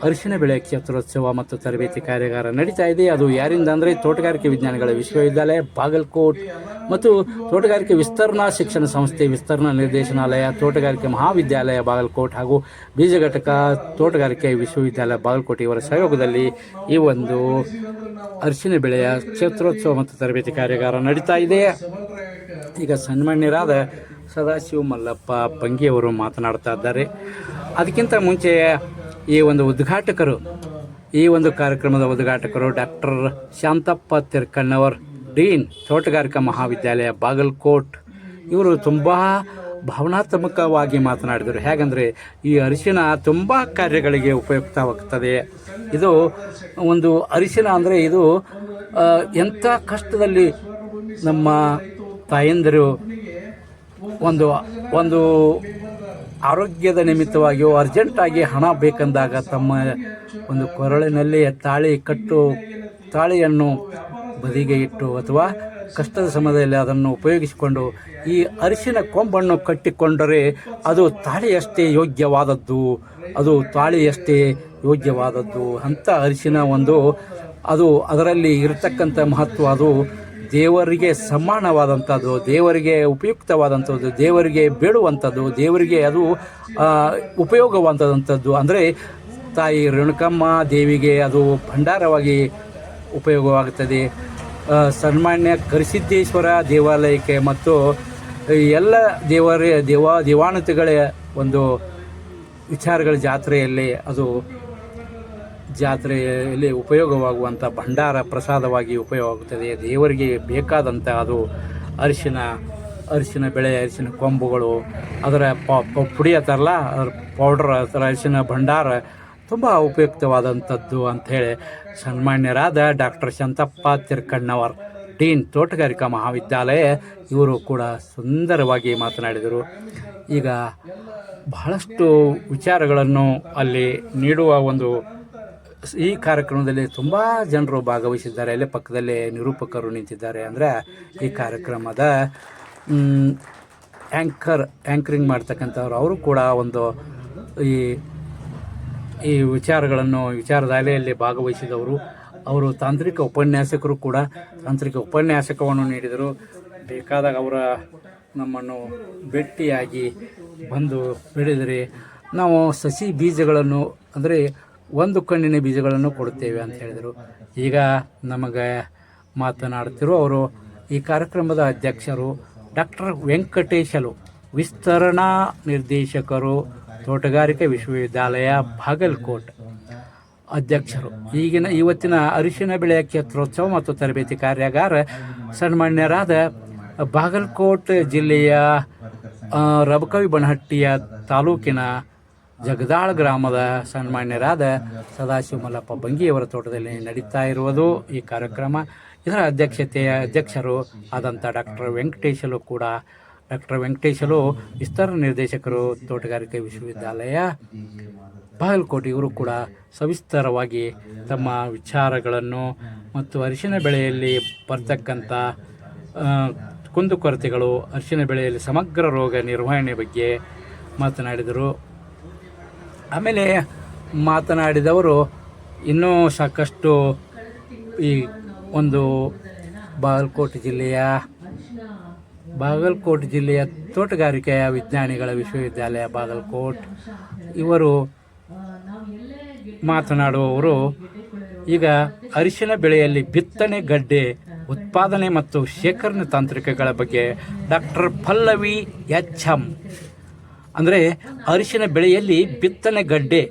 ಅರಿಶಿನ ಬೆಳೆ ಕ್ಷೇತ್ರೋತ್ಸವ ಮತ್ತು ತರಬೇತಿ ಕಾರ್ಯಾಗಾರ ನಡೀತಾ ಇದೆ. ಅದು ಯಾರಿಂದ ಅಂದರೆ ತೋಟಗಾರಿಕೆ ವಿಜ್ಞಾನಿಗಳ ವಿಶ್ವವಿದ್ಯಾಲಯ ಬಾಗಲಕೋಟೆ ಮತ್ತು ತೋಟಗಾರಿಕೆ ವಿಸ್ತರಣಾ ಶಿಕ್ಷಣ ಸಂಸ್ಥೆ, ವಿಸ್ತರಣಾ ನಿರ್ದೇಶನಾಲಯ, ತೋಟಗಾರಿಕೆ ಮಹಾವಿದ್ಯಾಲಯ ಬಾಗಲಕೋಟೆ ಹಾಗೂ ಬೀಜ ಘಟಕ ತೋಟಗಾರಿಕೆ ವಿಶ್ವವಿದ್ಯಾಲಯ ಬಾಗಲಕೋಟೆ ಇವರ ಸಹಯೋಗದಲ್ಲಿ ಈ ಒಂದು ಅರಿಶಿನ ಬೆಳೆಯ ಕ್ಷೇತ್ರೋತ್ಸವ ಮತ್ತು ತರಬೇತಿ ಕಾರ್ಯಾಗಾರ ನಡೀತಾ ಇದೆ. ಈಗ ಸನ್ಮಾನ್ಯರಾದ ಸದಾಶಿವ ಮಲ್ಲಪ್ಪ ಬಂಗಿಯವರು ಮಾತನಾಡ್ತಾ ಇದ್ದಾರೆ. ಅದಕ್ಕಿಂತ ಮುಂಚೆ ಈ ಒಂದು ಕಾರ್ಯಕ್ರಮದ ಉದ್ಘಾಟಕರು ಡಾಕ್ಟರ್ ಶಾಂತಪ್ಪ ತಿರ್ಕಣ್ಣವರ್, ಡೀನ್ ತೋಟಗಾರಿಕಾ ಮಹಾವಿದ್ಯಾಲಯ ಬಾಗಲಕೋಟೆ, ಇವರು ತುಂಬ ಭಾವನಾತ್ಮಕವಾಗಿ ಮಾತನಾಡಿದರು. ಹೇಗೆಂದರೆ ಈ ಅರಿಶಿನ ತುಂಬ ಕಾರ್ಯಗಳಿಗೆ ಉಪಯುಕ್ತವಾಗ್ತದೆ. ಇದು ಒಂದು ಅರಿಶಿನ ಅಂದರೆ ಇದು ಎಂಥ ಕಷ್ಟದಲ್ಲಿ ನಮ್ಮ ತಾಯಂದಿರು ಒಂದು ಆರೋಗ್ಯದ ನಿಮಿತ್ತವಾಗಿಯೋ ಅರ್ಜೆಂಟಾಗಿ ಹಣ ಬೇಕೆಂದಾಗ ತಮ್ಮ ಒಂದು ಕೊರಳಿನಲ್ಲಿ ತಾಳಿಯನ್ನು ಬದಿಗೆ ಇಟ್ಟು ಅಥವಾ ಕಷ್ಟದ ಸಮಯದಲ್ಲಿ ಅದನ್ನು ಉಪಯೋಗಿಸಿಕೊಂಡು ಈ ಅರಿಶಿನ ಕೊಂಬನ್ನು ಕಟ್ಟಿಕೊಂಡರೆ ಅದು ತಾಳಿಯಷ್ಟೇ ಯೋಗ್ಯವಾದದ್ದು ಅಂತ ಅರಿಶಿನ ಅದರಲ್ಲಿ ಇರತಕ್ಕಂಥ ಮಹತ್ವ, ಅದು ದೇವರಿಗೆ ಸಮಾನವಾದಂಥದ್ದು, ದೇವರಿಗೆ ಉಪಯುಕ್ತವಾದಂಥದ್ದು, ದೇವರಿಗೆ ಬೇಡುವಂಥದ್ದು, ದೇವರಿಗೆ ಅದು ಉಪಯೋಗವಾದಂಥದ್ದು. ಅಂದರೆ ತಾಯಿ ರೇಣುಕಮ್ಮ ದೇವಿಗೆ ಅದು ಭಂಡಾರವಾಗಿ ಉಪಯೋಗವಾಗುತ್ತದೆ. ಸನ್ಮಾನ್ಯ ಕರಿಸಿದ್ದೇಶ್ವರ ದೇವಾಲಯಕ್ಕೆ ಮತ್ತು ಎಲ್ಲ ದೇವಾನುತಿಗಳ ಒಂದು ವಿಚಾರಗಳ ಜಾತ್ರೆಯಲ್ಲಿ ಉಪಯೋಗವಾಗುವಂಥ ಭಂಡಾರ ಪ್ರಸಾದವಾಗಿ ಉಪಯೋಗವಾಗುತ್ತದೆ. ದೇವರಿಗೆ ಬೇಕಾದಂಥ ಅದು ಅರಿಶಿನ ಬೆಳೆ, ಅರಿಶಿನ ಕೊಂಬುಗಳು, ಅದರ ಪುಡಿ ಅಂತಾರಲ್ಲ, ಅದರ ಪೌಡ್ರ್, ಅದರ ಅರಿಶಿನ ಭಂಡಾರ ತುಂಬ ಉಪಯುಕ್ತವಾದಂಥದ್ದು ಅಂಥೇಳಿ ಸನ್ಮಾನ್ಯರಾದ ಡಾಕ್ಟರ್ ಶಾಂತಪ್ಪ ತಿರ್ಕಣ್ಣವರ್, ಡೀನ್ ತೋಟಗಾರಿಕಾ ಮಹಾವಿದ್ಯಾಲಯ, ಇವರು ಕೂಡ ಸುಂದರವಾಗಿ ಮಾತನಾಡಿದರು. ಈಗ ಬಹಳಷ್ಟು ವಿಚಾರಗಳನ್ನು ಅಲ್ಲಿ ನೀಡುವ ಈ ಕಾರ್ಯಕ್ರಮದಲ್ಲಿ ತುಂಬ ಜನರು ಭಾಗವಹಿಸಿದ್ದಾರೆ. ಅಲ್ಲೇ ಪಕ್ಕದಲ್ಲೇ ನಿರೂಪಕರು ನಿಂತಿದ್ದಾರೆ. ಅಂದರೆ ಈ ಕಾರ್ಯಕ್ರಮದ ಆ್ಯಂಕರಿಂಗ್ ಮಾಡ್ತಕ್ಕಂಥವ್ರು, ಅವರು ಕೂಡ ಈ ವಿಚಾರಧಾರೆಯಲ್ಲಿ ಭಾಗವಹಿಸಿದವರು. ಅವರು ತಾಂತ್ರಿಕ ಉಪನ್ಯಾಸಕರು ಕೂಡ ತಾಂತ್ರಿಕ ಉಪನ್ಯಾಸಕವನ್ನು ನೀಡಿದರು. ಬೇಕಾದಾಗ ನಮ್ಮನ್ನು ಭೇಟಿಯಾಗಿ ಬಂದು ಬೆಳೆದರೆ ನಾವು ಸಸಿ ಬೀಜಗಳನ್ನು, ಅಂದರೆ ಒಂದು ಕಣ್ಣಿನ ಬೀಜಗಳನ್ನು ಕೊಡುತ್ತೇವೆ ಅಂತ ಹೇಳಿದರು. ಈಗ ನಮಗೆ ಮಾತನಾಡುತ್ತಿರೋ ಅವರು ಈ ಕಾರ್ಯಕ್ರಮದ ಅಧ್ಯಕ್ಷರು ಡಾಕ್ಟರ್ ವೆಂಕಟೇಶಲು, ವಿಸ್ತರಣಾ ನಿರ್ದೇಶಕರು, ತೋಟಗಾರಿಕೆ ವಿಶ್ವವಿದ್ಯಾಲಯ ಬಾಗಲಕೋಟೆ ಅಧ್ಯಕ್ಷರು. ಇವತ್ತಿನ ಅರಿಶಿನ ಬೆಳೆಯ ಕ್ಷೇತ್ರೋತ್ಸವ ಮತ್ತು ತರಬೇತಿ ಕಾರ್ಯಾಗಾರ ಸನ್ಮಾನ್ಯರಾದ ಬಾಗಲಕೋಟೆ ಜಿಲ್ಲೆಯ ರಬಕವಿ ಬನಹಟ್ಟಿಯ ತಾಲೂಕಿನ ಜಗದಾಳ ಗ್ರಾಮದ ಸನ್ಮಾನ್ಯರಾದ ಸದಾಶಿವ ಮಲ್ಲಪ್ಪ ಬಂಗಿಯವರ ತೋಟದಲ್ಲಿ ನಡೀತಾ ಇರುವುದು ಈ ಕಾರ್ಯಕ್ರಮ. ಇದರ ಅಧ್ಯಕ್ಷರು ಆದಂಥ ಡಾಕ್ಟರ್ ವೆಂಕಟೇಶಲು ವಿಸ್ತರಣಾ ನಿರ್ದೇಶಕರು, ತೋಟಗಾರಿಕೆ ವಿಶ್ವವಿದ್ಯಾಲಯ ಬಾಗಲಕೋಟೆ ಇವರು ಕೂಡ ಸವಿಸ್ತಾರವಾಗಿ ತಮ್ಮ ವಿಚಾರಗಳನ್ನು ಮತ್ತು ಅರಿಶಿನ ಬೆಳೆಯಲ್ಲಿ ಬರ್ತಕ್ಕಂಥ ಕುಂದುಕೊರತೆಗಳು, ಅರಿಶಿನ ಬೆಳೆಯಲ್ಲಿ ಸಮಗ್ರ ರೋಗ ನಿರ್ವಹಣೆ ಬಗ್ಗೆ ಮಾತನಾಡಿದರು. ಆಮೇಲೆ ಮಾತನಾಡಿದವರು ಇನ್ನೂ ಸಾಕಷ್ಟು ಈ ಒಂದು ಬಾಗಲಕೋಟೆ ಜಿಲ್ಲೆಯ ತೋಟಗಾರಿಕೆಯ ವಿಜ್ಞಾನಿಗಳ ವಿಶ್ವವಿದ್ಯಾಲಯ ಬಾಗಲಕೋಟ್ ಇವರು ಮಾತನಾಡುವವರು ಈಗ ಅರಿಶಿನ ಬೆಳೆಯಲ್ಲಿ ಬಿತ್ತನೆ ಗಡ್ಡೆ ಉತ್ಪಾದನೆ ಮತ್ತು ಶೇಖರಣೆ ತಾಂತ್ರಿಕಗಳ ಬಗ್ಗೆ ಡಾಕ್ಟರ್ ಪಲ್ಲವಿ ಎಚ್.ಎಂ. ಅಂದರೆ ಅರಿಶಿನ ಬೆಳೆಯಲ್ಲಿ ಬಿತ್ತನೆ ಗಡ್ಡೆ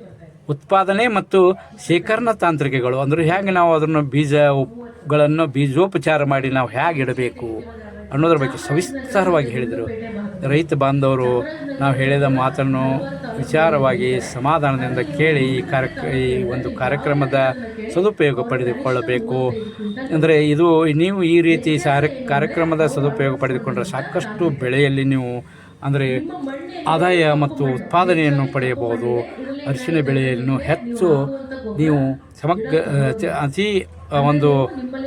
ಉತ್ಪಾದನೆ ಮತ್ತು ಶೇಖರಣಾ ತಾಂತ್ರಿಕೆಗಳು ಅಂದರೆ ಹೇಗೆ ನಾವು ಅದನ್ನು ಬೀಜಗಳನ್ನು ಬೀಜೋಪಚಾರ ಮಾಡಿ ನಾವು ಹೇಗೆ ಇಡಬೇಕು ಅನ್ನೋದ್ರ ಬಗ್ಗೆ ಸವಿಸ್ತಾರವಾಗಿ ಹೇಳಿದರು. ರೈತ ಬಾಂಧವರು ನಾವು ಹೇಳಿದ ಮಾತನ್ನು ವಿಚಾರವಾಗಿ ಸಮಾಧಾನದಿಂದ ಕೇಳಿ ಈ ಒಂದು ಕಾರ್ಯಕ್ರಮದ ಸದುಪಯೋಗ ಪಡೆದುಕೊಳ್ಳಬೇಕು. ಅಂದರೆ ಇದು ನೀವು ಈ ರೀತಿ ಕಾರ್ಯಕ್ರಮದ ಸದುಪಯೋಗ ಪಡೆದುಕೊಂಡ್ರೆ ಸಾಕಷ್ಟು ಬೆಳೆಯಲ್ಲಿ ನೀವು ಅಂದರೆ ಆದಾಯ ಮತ್ತು ಉತ್ಪಾದನೆಯನ್ನು ಪಡೆಯಬಹುದು. ಅರಿಶಿನ ಬೆಳೆಯನ್ನು ಹೆಚ್ಚು ನೀವು ಅತಿ ಒಂದು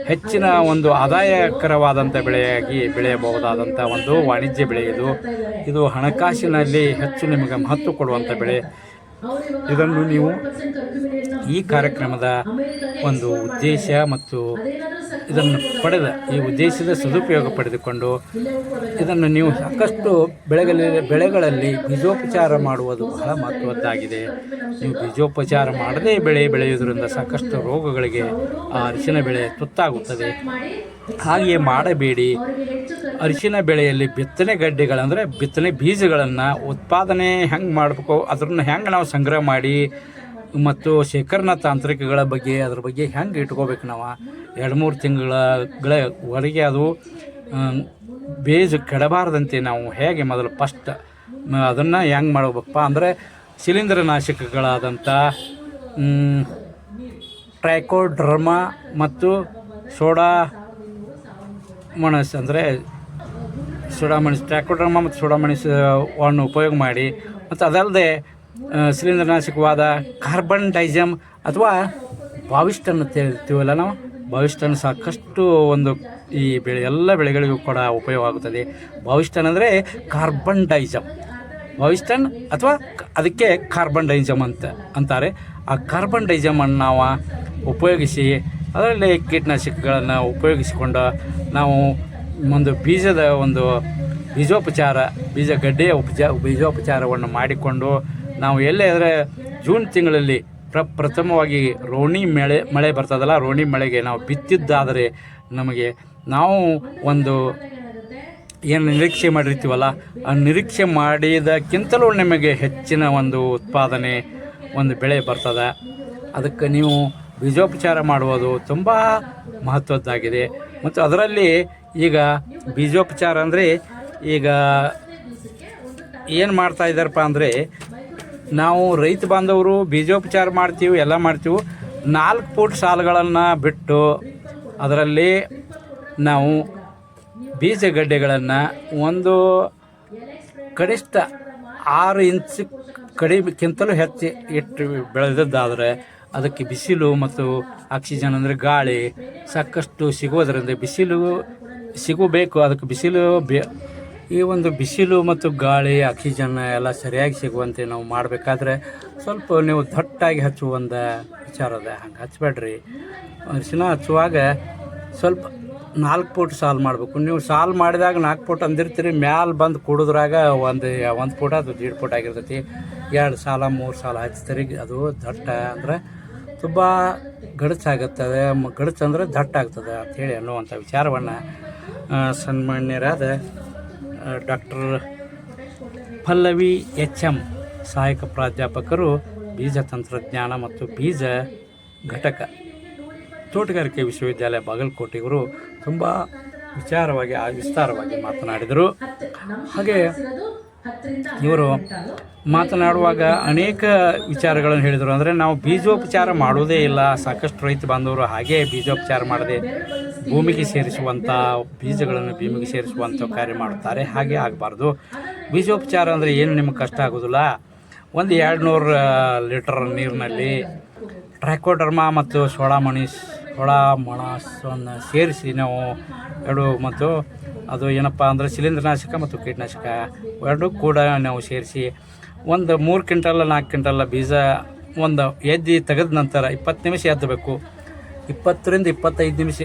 ಹೆಚ್ಚಿನ ಒಂದು ಆದಾಯಕರವಾದಂಥ ಬೆಳೆಯಾಗಿ ಬೆಳೆಯಬಹುದಾದಂಥ ಒಂದು ವಾಣಿಜ್ಯ ಬೆಳೆ ಇದು ಹಣಕಾಸಿನಲ್ಲಿ ಹೆಚ್ಚು ನಿಮಗೆ ಮಹತ್ವ ಕೊಡುವಂಥ ಬೆಳೆ. ಇದನ್ನು ನೀವು ಈ ಕಾರ್ಯಕ್ರಮದ ಒಂದು ಉದ್ದೇಶ ಮತ್ತು ಇದನ್ನು ಪಡೆದ ಈ ಉದ್ದೇಶದ ಸದುಪಯೋಗ ಪಡೆದುಕೊಂಡು ಇದನ್ನು ನೀವು ಸಾಕಷ್ಟು ಬೆಳೆಗಳಲ್ಲಿ ಬೀಜೋಪಚಾರ ಮಾಡುವುದು ಬಹಳ ಮಹತ್ವದ್ದಾಗಿದೆ. ನೀವು ಬೀಜೋಪಚಾರ ಮಾಡದೇ ಬೆಳೆಯುವುದರಿಂದ ಸಾಕಷ್ಟು ರೋಗಗಳಿಗೆ ಆ ಅರಿಶಿನ ಬೆಳೆ ತುತ್ತಾಗುತ್ತದೆ. ಹಾಗೆಯೇ ಮಾಡಬೇಡಿ. ಅರಿಶಿನ ಬೆಳೆಯಲ್ಲಿ ಬಿತ್ತನೆ ಗಡ್ಡೆಗಳಂದರೆ ಬಿತ್ತನೆ ಬೀಜಗಳನ್ನು ಉತ್ಪಾದನೆ ಹೆಂಗೆ ಮಾಡಬೇಕು, ಅದನ್ನು ಹೆಂಗೆ ನಾವು ಸಂಗ್ರಹ ಮಾಡಿ ಮತ್ತು ಶೇಖರಣಾ ತಾಂತ್ರಿಕಗಳ ಬಗ್ಗೆ ಅದ್ರ ಬಗ್ಗೆ ಹೆಂಗೆ ಇಟ್ಕೋಬೇಕು. ನಾವು 2-3 ತಿಂಗಳವರೆಗೆ ಅದು ಬೇಜ ಕೆಡಬಾರದಂತೆ ನಾವು ಹೇಗೆ ಮೊದಲು ಫಸ್ಟ್ ಅದನ್ನು ಹೆಂಗೆ ಮಾಡಬೇಕಪ್ಪ ಅಂದರೆ ಶಿಲೀಂಧ್ರನಾಶಕಗಳಾದಂಥ ಟ್ರೈಕೋಡರ್ಮಾ ಮತ್ತು ಟ್ರೈಕೋಡರ್ಮಾ ಮತ್ತು ಸೋಡಾಮಣಿಸವನ್ನು ಉಪಯೋಗ ಮಾಡಿ ಮತ್ತು ಅದಲ್ಲದೆ ಶಿಲೀಂಧ್ರನಾಶಕವಾದ ಕಾರ್ಬನ್ ಡೈಜಮ್ ಅಥವಾ ಬಾವಿಸ್ಟನ್ನು ತಿಳಿತೀವಲ್ಲ ನಾವು, ಬಾವಿಸ್ಟನ್ ಸಾಕಷ್ಟು ಒಂದು ಈ ಎಲ್ಲ ಬೆಳೆಗಳಿಗೂ ಕೂಡ ಉಪಯೋಗ ಆಗುತ್ತದೆ. ಬಾವಿಸ್ಟನ್ ಅಂದರೆ ಕಾರ್ಬನ್ ಡೈಜಮ್, ಬಾವಿಸ್ಟನ್ ಅಥವಾ ಅದಕ್ಕೆ ಕಾರ್ಬನ್ ಡೈಜಮ್ ಅಂತಾರೆ. ಆ ಕಾರ್ಬನ್ ಡೈಜಮನ್ನು ನಾವು ಉಪಯೋಗಿಸಿ ಅದರಲ್ಲಿ ಕೀಟನಾಶಕಗಳನ್ನು ಉಪಯೋಗಿಸಿಕೊಂಡು ನಾವು ಒಂದು ಬೀಜಗಡ್ಡೆಯ ಬೀಜೋಪಚಾರವನ್ನು ಮಾಡಿಕೊಂಡು ನಾವು ಎಲ್ಲೇ ಅಂದರೆ ಜೂನ್ ತಿಂಗಳಲ್ಲಿ ಪ್ರಥಮವಾಗಿ ರೋಹಿಣಿ ಮಳೆ ಬರ್ತದಲ್ಲ, ರೋಹಿಣಿ ಮಳೆಗೆ ನಾವು ಬಿತ್ತಿದ್ದಾದರೆ ನಮಗೆ ನಾವು ಒಂದು ಏನು ನಿರೀಕ್ಷೆ ಮಾಡಿರ್ತೀವಲ್ಲ ಆ ನಿರೀಕ್ಷೆ ಮಾಡಿದಕ್ಕಿಂತಲೂ ನಿಮಗೆ ಹೆಚ್ಚಿನ ಒಂದು ಉತ್ಪಾದನೆ ಒಂದು ಬೆಳೆ ಬರ್ತದೆ. ಅದಕ್ಕೆ ನೀವು ಬೀಜೋಪಚಾರ ಮಾಡುವುದು ತುಂಬ ಮಹತ್ವದ್ದಾಗಿದೆ. ಮತ್ತು ಅದರಲ್ಲಿ ಈಗ ಬೀಜೋಪಚಾರ ಅಂದರೆ ಈಗ ಏನು ಮಾಡ್ತಾ ಇದ್ದಾರಪ್ಪ ಅಂದರೆ ನಾವು ರೈತ ಬಾಂಧವರು ಬೀಜೋಪಚಾರ ಮಾಡ್ತೀವಿ, ಎಲ್ಲ ಮಾಡ್ತೀವಿ. 4 ಫೂಟ್ ಸಾಲುಗಳನ್ನು ಬಿಟ್ಟು ಅದರಲ್ಲಿ ನಾವು ಬೀಜಗಡ್ಡೆಗಳನ್ನು ಒಂದು ಕನಿಷ್ಠ 6 ಇಂಚ್ ಕಡಿಮೆಕ್ಕಿಂತಲೂ ಹೆಚ್ಚು ಇಟ್ಟು ಬೆಳೆದದ್ದಾದರೆ ಅದಕ್ಕೆ ಬಿಸಿಲು ಮತ್ತು ಆಕ್ಸಿಜನ್ ಅಂದರೆ ಗಾಳಿ ಸಾಕಷ್ಟು ಸಿಗೋದರಿಂದ ಬಿಸಿಲು ಸಿಗಬೇಕು. ಅದಕ್ಕೆ ಈ ಒಂದು ಬಿಸಿಲು ಮತ್ತು ಗಾಳಿ ಆಕ್ಸಿಜನ್ ಎಲ್ಲ ಸರಿಯಾಗಿ ಸಿಗುವಂತೆ ನಾವು ಮಾಡಬೇಕಾದ್ರೆ ಸ್ವಲ್ಪ ನೀವು ದಟ್ಟಾಗಿ ಹಚ್ಚುವ ಒಂದು ವಿಚಾರ ಅದ. ಹಂಗೆ ಹಚ್ಚಬೇಡ್ರಿ. ಅರಿಶಿನ ಹಚ್ಚುವಾಗ ಸ್ವಲ್ಪ 4 ಫೂಟ್ ಸಾಲು ಮಾಡಬೇಕು. ನೀವು ಸಾಲು ಮಾಡಿದಾಗ 4 ಫೂಟ್ ಅಂದಿರ್ತೀರಿ, ಮ್ಯಾಲೆ ಬಂದು ಕುಡಿದ್ರಾಗ ಒಂದು ಫೂಟ್ ಅದು 1.5 ಫೂಟ್ ಆಗಿರ್ತೈತಿ. 2 ಸಾಲ 3 ಸಾಲ ಹಚ್ತೀರಿ, ಅದು ದಟ್ಟ ಅಂದರೆ ತುಂಬ ಗಡಚಾಗುತ್ತದೆ. ಗಡಚಂದ್ರೆ ದಟ್ಟಾಗ್ತದೆ ಅಂಥೇಳಿ ಅನ್ನುವಂಥ ವಿಚಾರವನ್ನು ಸನ್ಮಾನ್ಯರಾದ ಡಾಕ್ಟರ್ ಪಲ್ಲವಿ ಎಚ್.ಎಂ. ಸಹಾಯಕ ಪ್ರಾಧ್ಯಾಪಕರು, ಬೀಜ ತಂತ್ರಜ್ಞಾನ ಮತ್ತು ಬೀಜ ಘಟಕ, ತೋಟಗಾರಿಕೆ ವಿಶ್ವವಿದ್ಯಾಲಯ ಬಾಗಲಕೋಟೆ ಇವರು ತುಂಬ ವಿಸ್ತಾರವಾಗಿ ಮಾತನಾಡಿದರು. ಹಾಗೆ ಇವರು ಮಾತನಾಡುವಾಗ ಅನೇಕ ವಿಚಾರಗಳನ್ನು ಹೇಳಿದರು. ಅಂದರೆ ನಾವು ಬೀಜೋಪಚಾರ ಮಾಡೋದೇ ಇಲ್ಲ. ಸಾಕಷ್ಟು ರೈತ ಬಾಂಧವರು ಹಾಗೇ ಬೀಜೋಪಚಾರ ಮಾಡದೆ ಬೀಜಗಳನ್ನು ಭೂಮಿಗೆ ಸೇರಿಸುವಂಥ ಕಾರ್ಯ ಮಾಡುತ್ತಾರೆ. ಹಾಗೆ ಆಗಬಾರ್ದು. ಬೀಜೋಪಚಾರ ಅಂದರೆ ಏನು ನಿಮಗೆ ಕಷ್ಟ ಆಗೋದಿಲ್ಲ. ಒಂದು 200 ಲೀಟರ್ ನೀರಿನಲ್ಲಿ ಟ್ರೈಕೋಡರ್ಮಾ ಮತ್ತು ಸೋಡಾಮೊನಾಸನ್ನು ಸೇರಿಸಿ ನಾವು ಮತ್ತು ಅದು ಏನಪ್ಪ ಅಂದರೆ ಶಿಲೀಂಧ್ರನಾಶಕ ಮತ್ತು ಕೀಟನಾಶಕ ಎರಡೂ ಕೂಡ ನಾವು ಸೇರಿಸಿ ಒಂದು 3 ಕ್ವಿಂಟಲ್ 4 ಕ್ವಿಂಟಲ್ ಬೀಜ ಒಂದು ಎದ್ದು ತೆಗೆದ ನಂತರ 20 ನಿಮಿಷ ಎದ್ದಬೇಕು. 20ರಿಂದ 25 ನಿಮಿಷ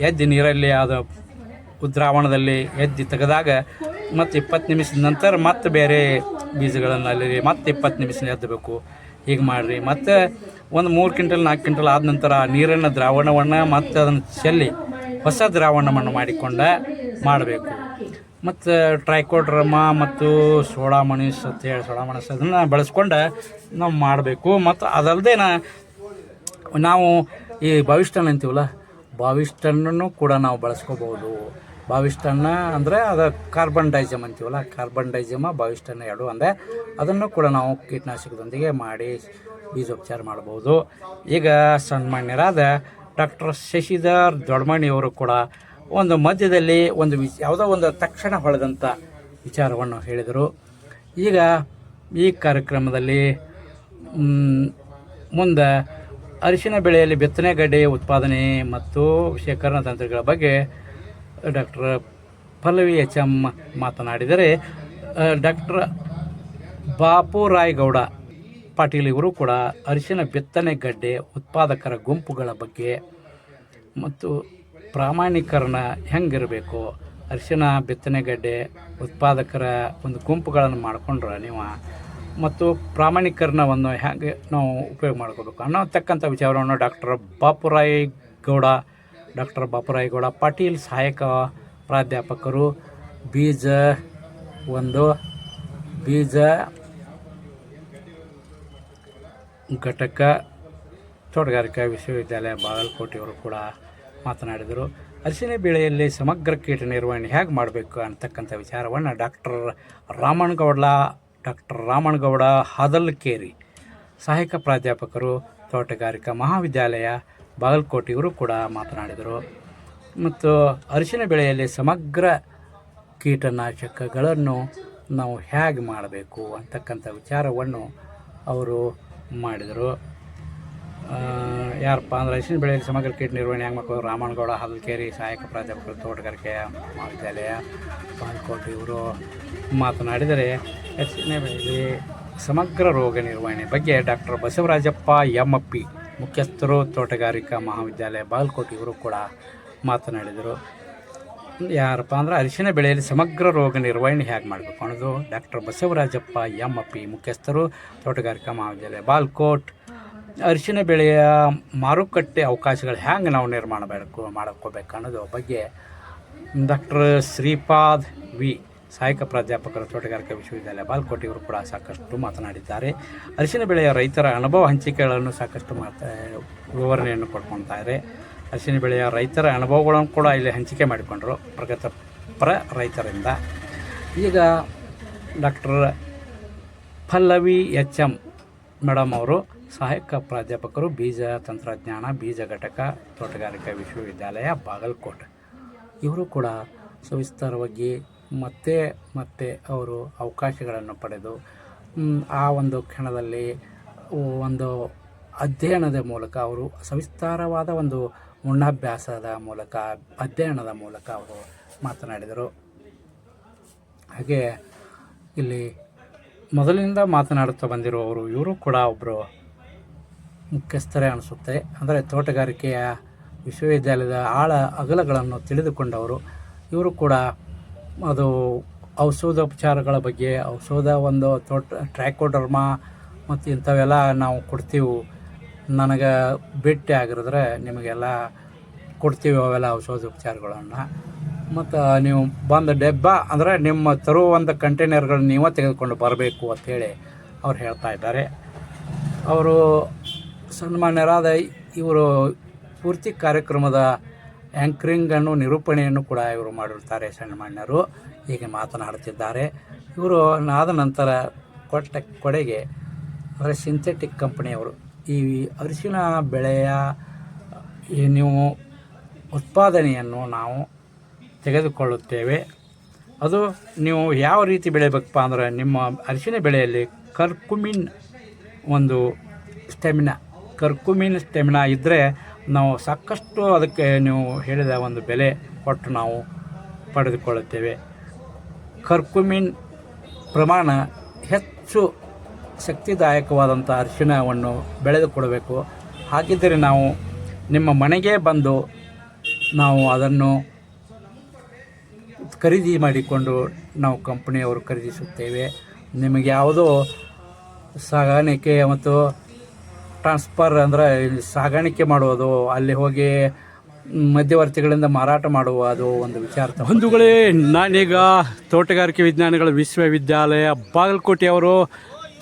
ಎದ್ದು ನೀರಲ್ಲಿ ಅದು ದ್ರಾವಣದಲ್ಲಿ ಎದ್ದು ತೆಗೆದಾಗ ಮತ್ತು 20 ನಿಮಿಷದ ನಂತರ ಮತ್ತೆ ಬೇರೆ ಬೀಜಗಳನ್ನು ಅಲ್ಲಿ ಮತ್ತೆ 20 ನಿಮಿಷ ಎದ್ದಬೇಕು. ಹೀಗೆ ಮಾಡಿರಿ. ಮತ್ತು ಒಂದು 3 ಕ್ವಿಂಟಲ್ 4 ಕ್ವಿಂಟಲ್ ಆದ ನಂತರ ನೀರಿನ ದ್ರಾವಣವನ್ನು ಮತ್ತು ಅದನ್ನು ಚೆಲ್ಲಿ ಹೊಸ ದ್ರಾವಣವನ್ನು ಮಾಡಬೇಕು. ಮತ್ತು ಟ್ರೈಕೋಡ್ರಮಾ ಮತ್ತು ಸೋಡಾಮೊನಾಸ್ ಅದನ್ನು ಬಳಸ್ಕೊಂಡು ನಾವು ಮಾಡಬೇಕು. ಮತ್ತು ಅದಲ್ಲದೆ ನಾವು ಈ ಬಾವಿಸ್ಟನ್ ಅಂತೀವಲ್ಲ, ಬಾವಿಸ್ಟನ್ನೂ ಕೂಡ ನಾವು ಬಳಸ್ಕೋಬೋದು. ಬಾವಿಸ್ಟನ್ನ ಅಂದರೆ ಅದು ಕಾರ್ಬನ್ ಡೈಜಮ್ ಅಂತೀವಲ್ಲ, ಕಾರ್ಬನ್ ಡೈಜಮ ಬಾವಿಸ್ಟನ್ನ ಎರಡು ಅಂದರೆ ಅದನ್ನು ಕೂಡ ನಾವು ಕೀಟನಾಶಕದೊಂದಿಗೆ ಮಾಡಿ ಬೀಜೋಪಚಾರ ಮಾಡ್ಬೋದು. ಈಗ ಸನ್ಮಾನ್ಯರಾದ ಡಾಕ್ಟರ್ ಶಶಿಧರ್ ದೊಡ್ಮಣಿಯವರು ಕೂಡ ಒಂದು ಮಧ್ಯದಲ್ಲಿ ಒಂದು ಯಾವುದೋ ಒಂದು ತಕ್ಷಣ ಹೊಳೆದಂಥ ವಿಚಾರವನ್ನು ಹೇಳಿದರು. ಈಗ ಈ ಕಾರ್ಯಕ್ರಮದಲ್ಲಿ ಮುಂದೆ ಅರಿಶಿನ ಬೆಳೆಯಲ್ಲಿ ಬಿತ್ತನೆ ಗಡ್ಡೆ ಉತ್ಪಾದನೆ ಮತ್ತು ಶೇಖರಣಾ ತಂತ್ರಗಳ ಬಗ್ಗೆ ಡಾಕ್ಟರ್ ಪಲ್ಲವಿ ಎಚ್.ಎಂ. ಮಾತನಾಡಿದರೆ, ಡಾಕ್ಟರ್ ಬಾಪುರಾಯಗೌಡ ಪಾಟೀಲ್ ಇವರು ಕೂಡ ಅರಿಶಿನ ಬಿತ್ತನೆ ಗಡ್ಡೆ ಉತ್ಪಾದಕರ ಗುಂಪುಗಳ ಬಗ್ಗೆ ಮತ್ತು ಪ್ರಾಮಾಣೀಕರಣ ಹೆಂಗಿರಬೇಕು, ಅರಿಶಿನ ಬಿತ್ತನೆ ಗಡ್ಡೆ ಉತ್ಪಾದಕರ ಒಂದು ಗುಂಪುಗಳನ್ನು ಮಾಡಿಕೊಂಡ್ರೆ ನೀವು ಮತ್ತು ಪ್ರಾಮಾಣೀಕರಣವನ್ನು ಹೇಗೆ ನಾವು ಉಪಯೋಗ ಮಾಡ್ಕೋಬೇಕು ಅನ್ನೋತಕ್ಕಂಥ ವಿಚಾರವನ್ನು ಡಾಕ್ಟರ್ ಬಾಪುರಾಯಗೌಡ ಪಾಟೀಲ್ ಸಹಾಯಕ ಪ್ರಾಧ್ಯಾಪಕರು ಬೀಜ ಘಟಕ ತೋಟಗಾರಿಕಾ ವಿಶ್ವವಿದ್ಯಾಲಯ ಬಾಗಲಕೋಟೆಯವರು ಕೂಡ ಮಾತನಾಡಿದರು. ಅರಿಶಿನ ಬೆಳೆಯಲ್ಲಿ ಸಮಗ್ರ ಕೀಟ ನಿರ್ವಹಣೆ ಹೇಗೆ ಮಾಡಬೇಕು ಅಂತಕ್ಕಂಥ ವಿಚಾರವನ್ನು ಡಾಕ್ಟರ್ ರಾಮನಗೌಡ ಹಾದಲ್ಕೇರಿ ಸಹಾಯಕ ಪ್ರಾಧ್ಯಾಪಕರು ತೋಟಗಾರಿಕಾ ಮಹಾವಿದ್ಯಾಲಯ ಬಾಗಲಕೋಟೆಯವರು ಕೂಡ ಮಾತನಾಡಿದರು. ಮತ್ತು ಅರಿಶಿನ ಬೆಳೆಯಲ್ಲಿ ಸಮಗ್ರ ಕೀಟನಾಶಕಗಳನ್ನು ನಾವು ಹೇಗೆ ಮಾಡಬೇಕು ಅಂತಕ್ಕಂಥ ವಿಚಾರವನ್ನು ಅವರು ಮಾಡಿದರು. ಯಾರಪ್ಪ ಅಂದರೆ ಅರಿಶಿನ ಬೆಳೆಯಲ್ಲಿ ಸಮಗ್ರ ಕೀಟ ನಿರ್ವಹಣೆ ಹೆಂಗೆ ಮಾಡಬೇಕು, ರಾಮನಗೌಡ ಹಾದಲ್ಕೇರಿ ಸಹಾಯಕ ಪ್ರಾಧ್ಯಾಪಕರು ತೋಟಗಾರಿಕೆ ಮಹಾವಿದ್ಯಾಲಯ ಬಾಗಲಕೋಟೆ ಇವರು ಮಾತನಾಡಿದರೆ, ಅರಿಶಿನ ಬೆಳೆಯಲ್ಲಿ ಸಮಗ್ರ ರೋಗ ನಿರ್ವಹಣೆ ಬಗ್ಗೆ ಡಾಕ್ಟರ್ ಬಸವರಾಜಪ್ಪ ಎಂ.ಪಿ. ಮುಖ್ಯಸ್ಥರು ತೋಟಗಾರಿಕಾ ಮಹಾವಿದ್ಯಾಲಯ ಬಾಗಲಕೋಟೆ ಇವರು ಕೂಡ ಮಾತನಾಡಿದರು. ಯಾರಪ್ಪ ಅಂದರೆ ಅರಿಶಿನ ಬೆಳೆಯಲ್ಲಿ ಸಮಗ್ರ ರೋಗ ನಿರ್ವಹಣೆ ಹೇಗೆ ಮಾಡಬೇಕು ಅನ್ನೋದು ಡಾಕ್ಟರ್ ಬಸವರಾಜಪ್ಪ ಎಂ.ಪಿ. ಮುಖ್ಯಸ್ಥರು ತೋಟಗಾರಿಕಾ ಮಹಾವಿದ್ಯಾಲಯ ಬಾಗಲಕೋಟೆ. ಅರಿಶಿನ ಬೆಳೆಯ ಮಾರುಕಟ್ಟೆ ಅವಕಾಶಗಳು ಹೆಂಗೆ ನಾವು ನಿರ್ಮಾಣ ಮಾಡ್ಕೋಬೇಕು ಅನ್ನೋದು ಬಗ್ಗೆ ಡಾಕ್ಟರ್ ಶ್ರೀಪಾದ್ ವಿ ಸಹಾಯಕ ಪ್ರಾಧ್ಯಾಪಕರು ತೋಟಗಾರಿಕಾ ವಿಶ್ವವಿದ್ಯಾಲಯ ಬಾಗಲಕೋಟೆ ಇವರು ಕೂಡ ಸಾಕಷ್ಟು ಮಾತನಾಡಿದ್ದಾರೆ. ಅರಿಶಿನ ಬೆಳೆಯ ರೈತರ ಅನುಭವ ಹಂಚಿಕೆಗಳನ್ನು ಸಾಕಷ್ಟು ವಿವರಣೆಯನ್ನು ಕೊಡ್ಕೊಳ್ತಾರೆ. ಅರಿಶಿನ ಬೆಳೆಯ ರೈತರ ಅನುಭವಗಳನ್ನು ಕೂಡ ಇಲ್ಲಿ ಹಂಚಿಕೆ ಮಾಡಿಕೊಂಡರು ಪ್ರಗತಿಪರ ರೈತರಿಂದ. ಈಗ ಡಾಕ್ಟರ್ ಪಲ್ಲವಿ ಎಚ್.ಎಂ. ಮೇಡಮ್ ಅವರು ಸಹಾಯಕ ಪ್ರಾಧ್ಯಾಪಕರು ಬೀಜ ತಂತ್ರಜ್ಞಾನ ಬೀಜ ಘಟಕ ತೋಟಗಾರಿಕಾ ವಿಶ್ವವಿದ್ಯಾಲಯ ಬಾಗಲಕೋಟೆ ಇವರು ಕೂಡ ಸವಿಸ್ತಾರವಾಗಿ ಮತ್ತೆ ಅವರು ಅವಕಾಶಗಳನ್ನು ಪಡೆದು ಆ ಒಂದು ಕ್ಷಣದಲ್ಲಿ ಒಂದು ಅಧ್ಯಯನದ ಮೂಲಕ ಅವರು ಸವಿಸ್ತಾರವಾದ ಒಂದು ಉಣ್ಣಾಭ್ಯಾಸದ ಮೂಲಕ ಅಧ್ಯಯನದ ಮೂಲಕ ಅವರು ಮಾತನಾಡಿದರು. ಹಾಗೆ ಇಲ್ಲಿ ಮೊದಲಿನಿಂದ ಮಾತನಾಡುತ್ತಾ ಬಂದಿರುವವರು ಇವರು ಕೂಡ ಒಬ್ಬರು ಮುಖ್ಯಸ್ಥರೇ ಅನಿಸುತ್ತೆ. ಅಂದರೆ ತೋಟಗಾರಿಕೆಯ ವಿಶ್ವವಿದ್ಯಾಲಯದ ಆಳ ಅಗಲಗಳನ್ನು ತಿಳಿದುಕೊಂಡವರು ಇವರು ಕೂಡ ಅದು ಔಷಧೋಪಚಾರಗಳ ಬಗ್ಗೆ ಒಂದು ಟ್ರೈಕೋಡರ್ಮಾ ಮತ್ತು ಇಂಥವೆಲ್ಲ ನಾವು ಕೊಡ್ತೀವಿ, ನನಗೆ ಭೇಟಿ ಆಗಿರಿದ್ರೆ ನಿಮಗೆಲ್ಲ ಕೊಡ್ತೀವಿ ಅವೆಲ್ಲ ಔಷಧೋಪಚಾರಗಳನ್ನು. ಮತ್ತು ನೀವು ಬಂದು ಅಂದರೆ ನಿಮ್ಮ ತರುವ ಕಂಟೈನರ್ಗಳನ್ನ ನೀವೇ ತೆಗೆದುಕೊಂಡು ಬರಬೇಕು ಅಂಥೇಳಿ ಅವ್ರು ಹೇಳ್ತಾ ಇದ್ದಾರೆ. ಅವರು ಸನ್ಮಾನ್ಯರಾದ ಇವರು ಪೂರ್ತಿ ಕಾರ್ಯಕ್ರಮದ ಆ್ಯಂಕರಿಂಗನ್ನು ನಿರೂಪಣೆಯನ್ನು ಕೂಡ ಇವರು ಮಾಡಿರ್ತಾರೆ. ಸನ್ಮಾನ್ಯರು ಹೀಗೆ ಮಾತನಾಡುತ್ತಿದ್ದಾರೆ. ಇವರು ಆದ ನಂತರ ಕೊಟ್ಟ ಕೊಡೆಗೆ ಅಂದರೆ ಸಿಂಥೆಟಿಕ್ ಕಂಪನಿಯವರು ಈ ಅರಿಶಿನ ಬೆಳೆಯ ನೀವು ಉತ್ಪಾದನೆಯನ್ನು ನಾವು ತೆಗೆದುಕೊಳ್ಳುತ್ತೇವೆ. ಅದು ನೀವು ಯಾವ ರೀತಿ ಬೆಳೆಯಬೇಕಪ್ಪ ಅಂದರೆ ನಿಮ್ಮ ಅರಿಶಿನ ಬೆಳೆಯಲ್ಲಿ ಕರ್ಕುಮಿನ್ ಒಂದು ಸ್ಟೆಮಿನಾ ಇದ್ದರೆ ನಾವು ಸಾಕಷ್ಟು ಅದಕ್ಕೆ ನೀವು ಹೇಳಿದ ಒಂದು ಬೆಲೆ ಕೊಟ್ಟು ನಾವು ಪಡೆದುಕೊಳ್ಳುತ್ತೇವೆ. ಕರ್ಕುಮಿನ್ ಪ್ರಮಾಣ ಹೆಚ್ಚು ಶಕ್ತಿದಾಯಕವಾದಂಥ ಅರಿಶಿಣವನ್ನು ಬೆಳೆದುಕೊಡಬೇಕು. ಹಾಗಿದ್ದರೆ ನಾವು ನಿಮ್ಮ ಮನೆಗೆ ಬಂದು ನಾವು ಅದನ್ನು ಖರೀದಿ ಮಾಡಿಕೊಂಡು ನಾವು ಕಂಪನಿಯವರು ಖರೀದಿಸುತ್ತೇವೆ. ನಿಮಗೆ ಯಾವುದೋ ಸಾಗಾಣಿಕೆ ಮತ್ತು ಟ್ರಾನ್ಸ್ಫರ್ ಅಂದರೆ ಸಾಗಾಣಿಕೆ ಮಾಡುವುದು, ಅಲ್ಲಿ ಹೋಗಿ ಮಧ್ಯವರ್ತಿಗಳಿಂದ ಮಾರಾಟ ಮಾಡುವ ಅದು ಒಂದು ವಿಚಾರ. ಬಂಧುಗಳೇ, ನಾನೀಗ ತೋಟಗಾರಿಕೆ ವಿಜ್ಞಾನಗಳ ವಿಶ್ವವಿದ್ಯಾಲಯ ಬಾಗಲಕೋಟೆಯವರು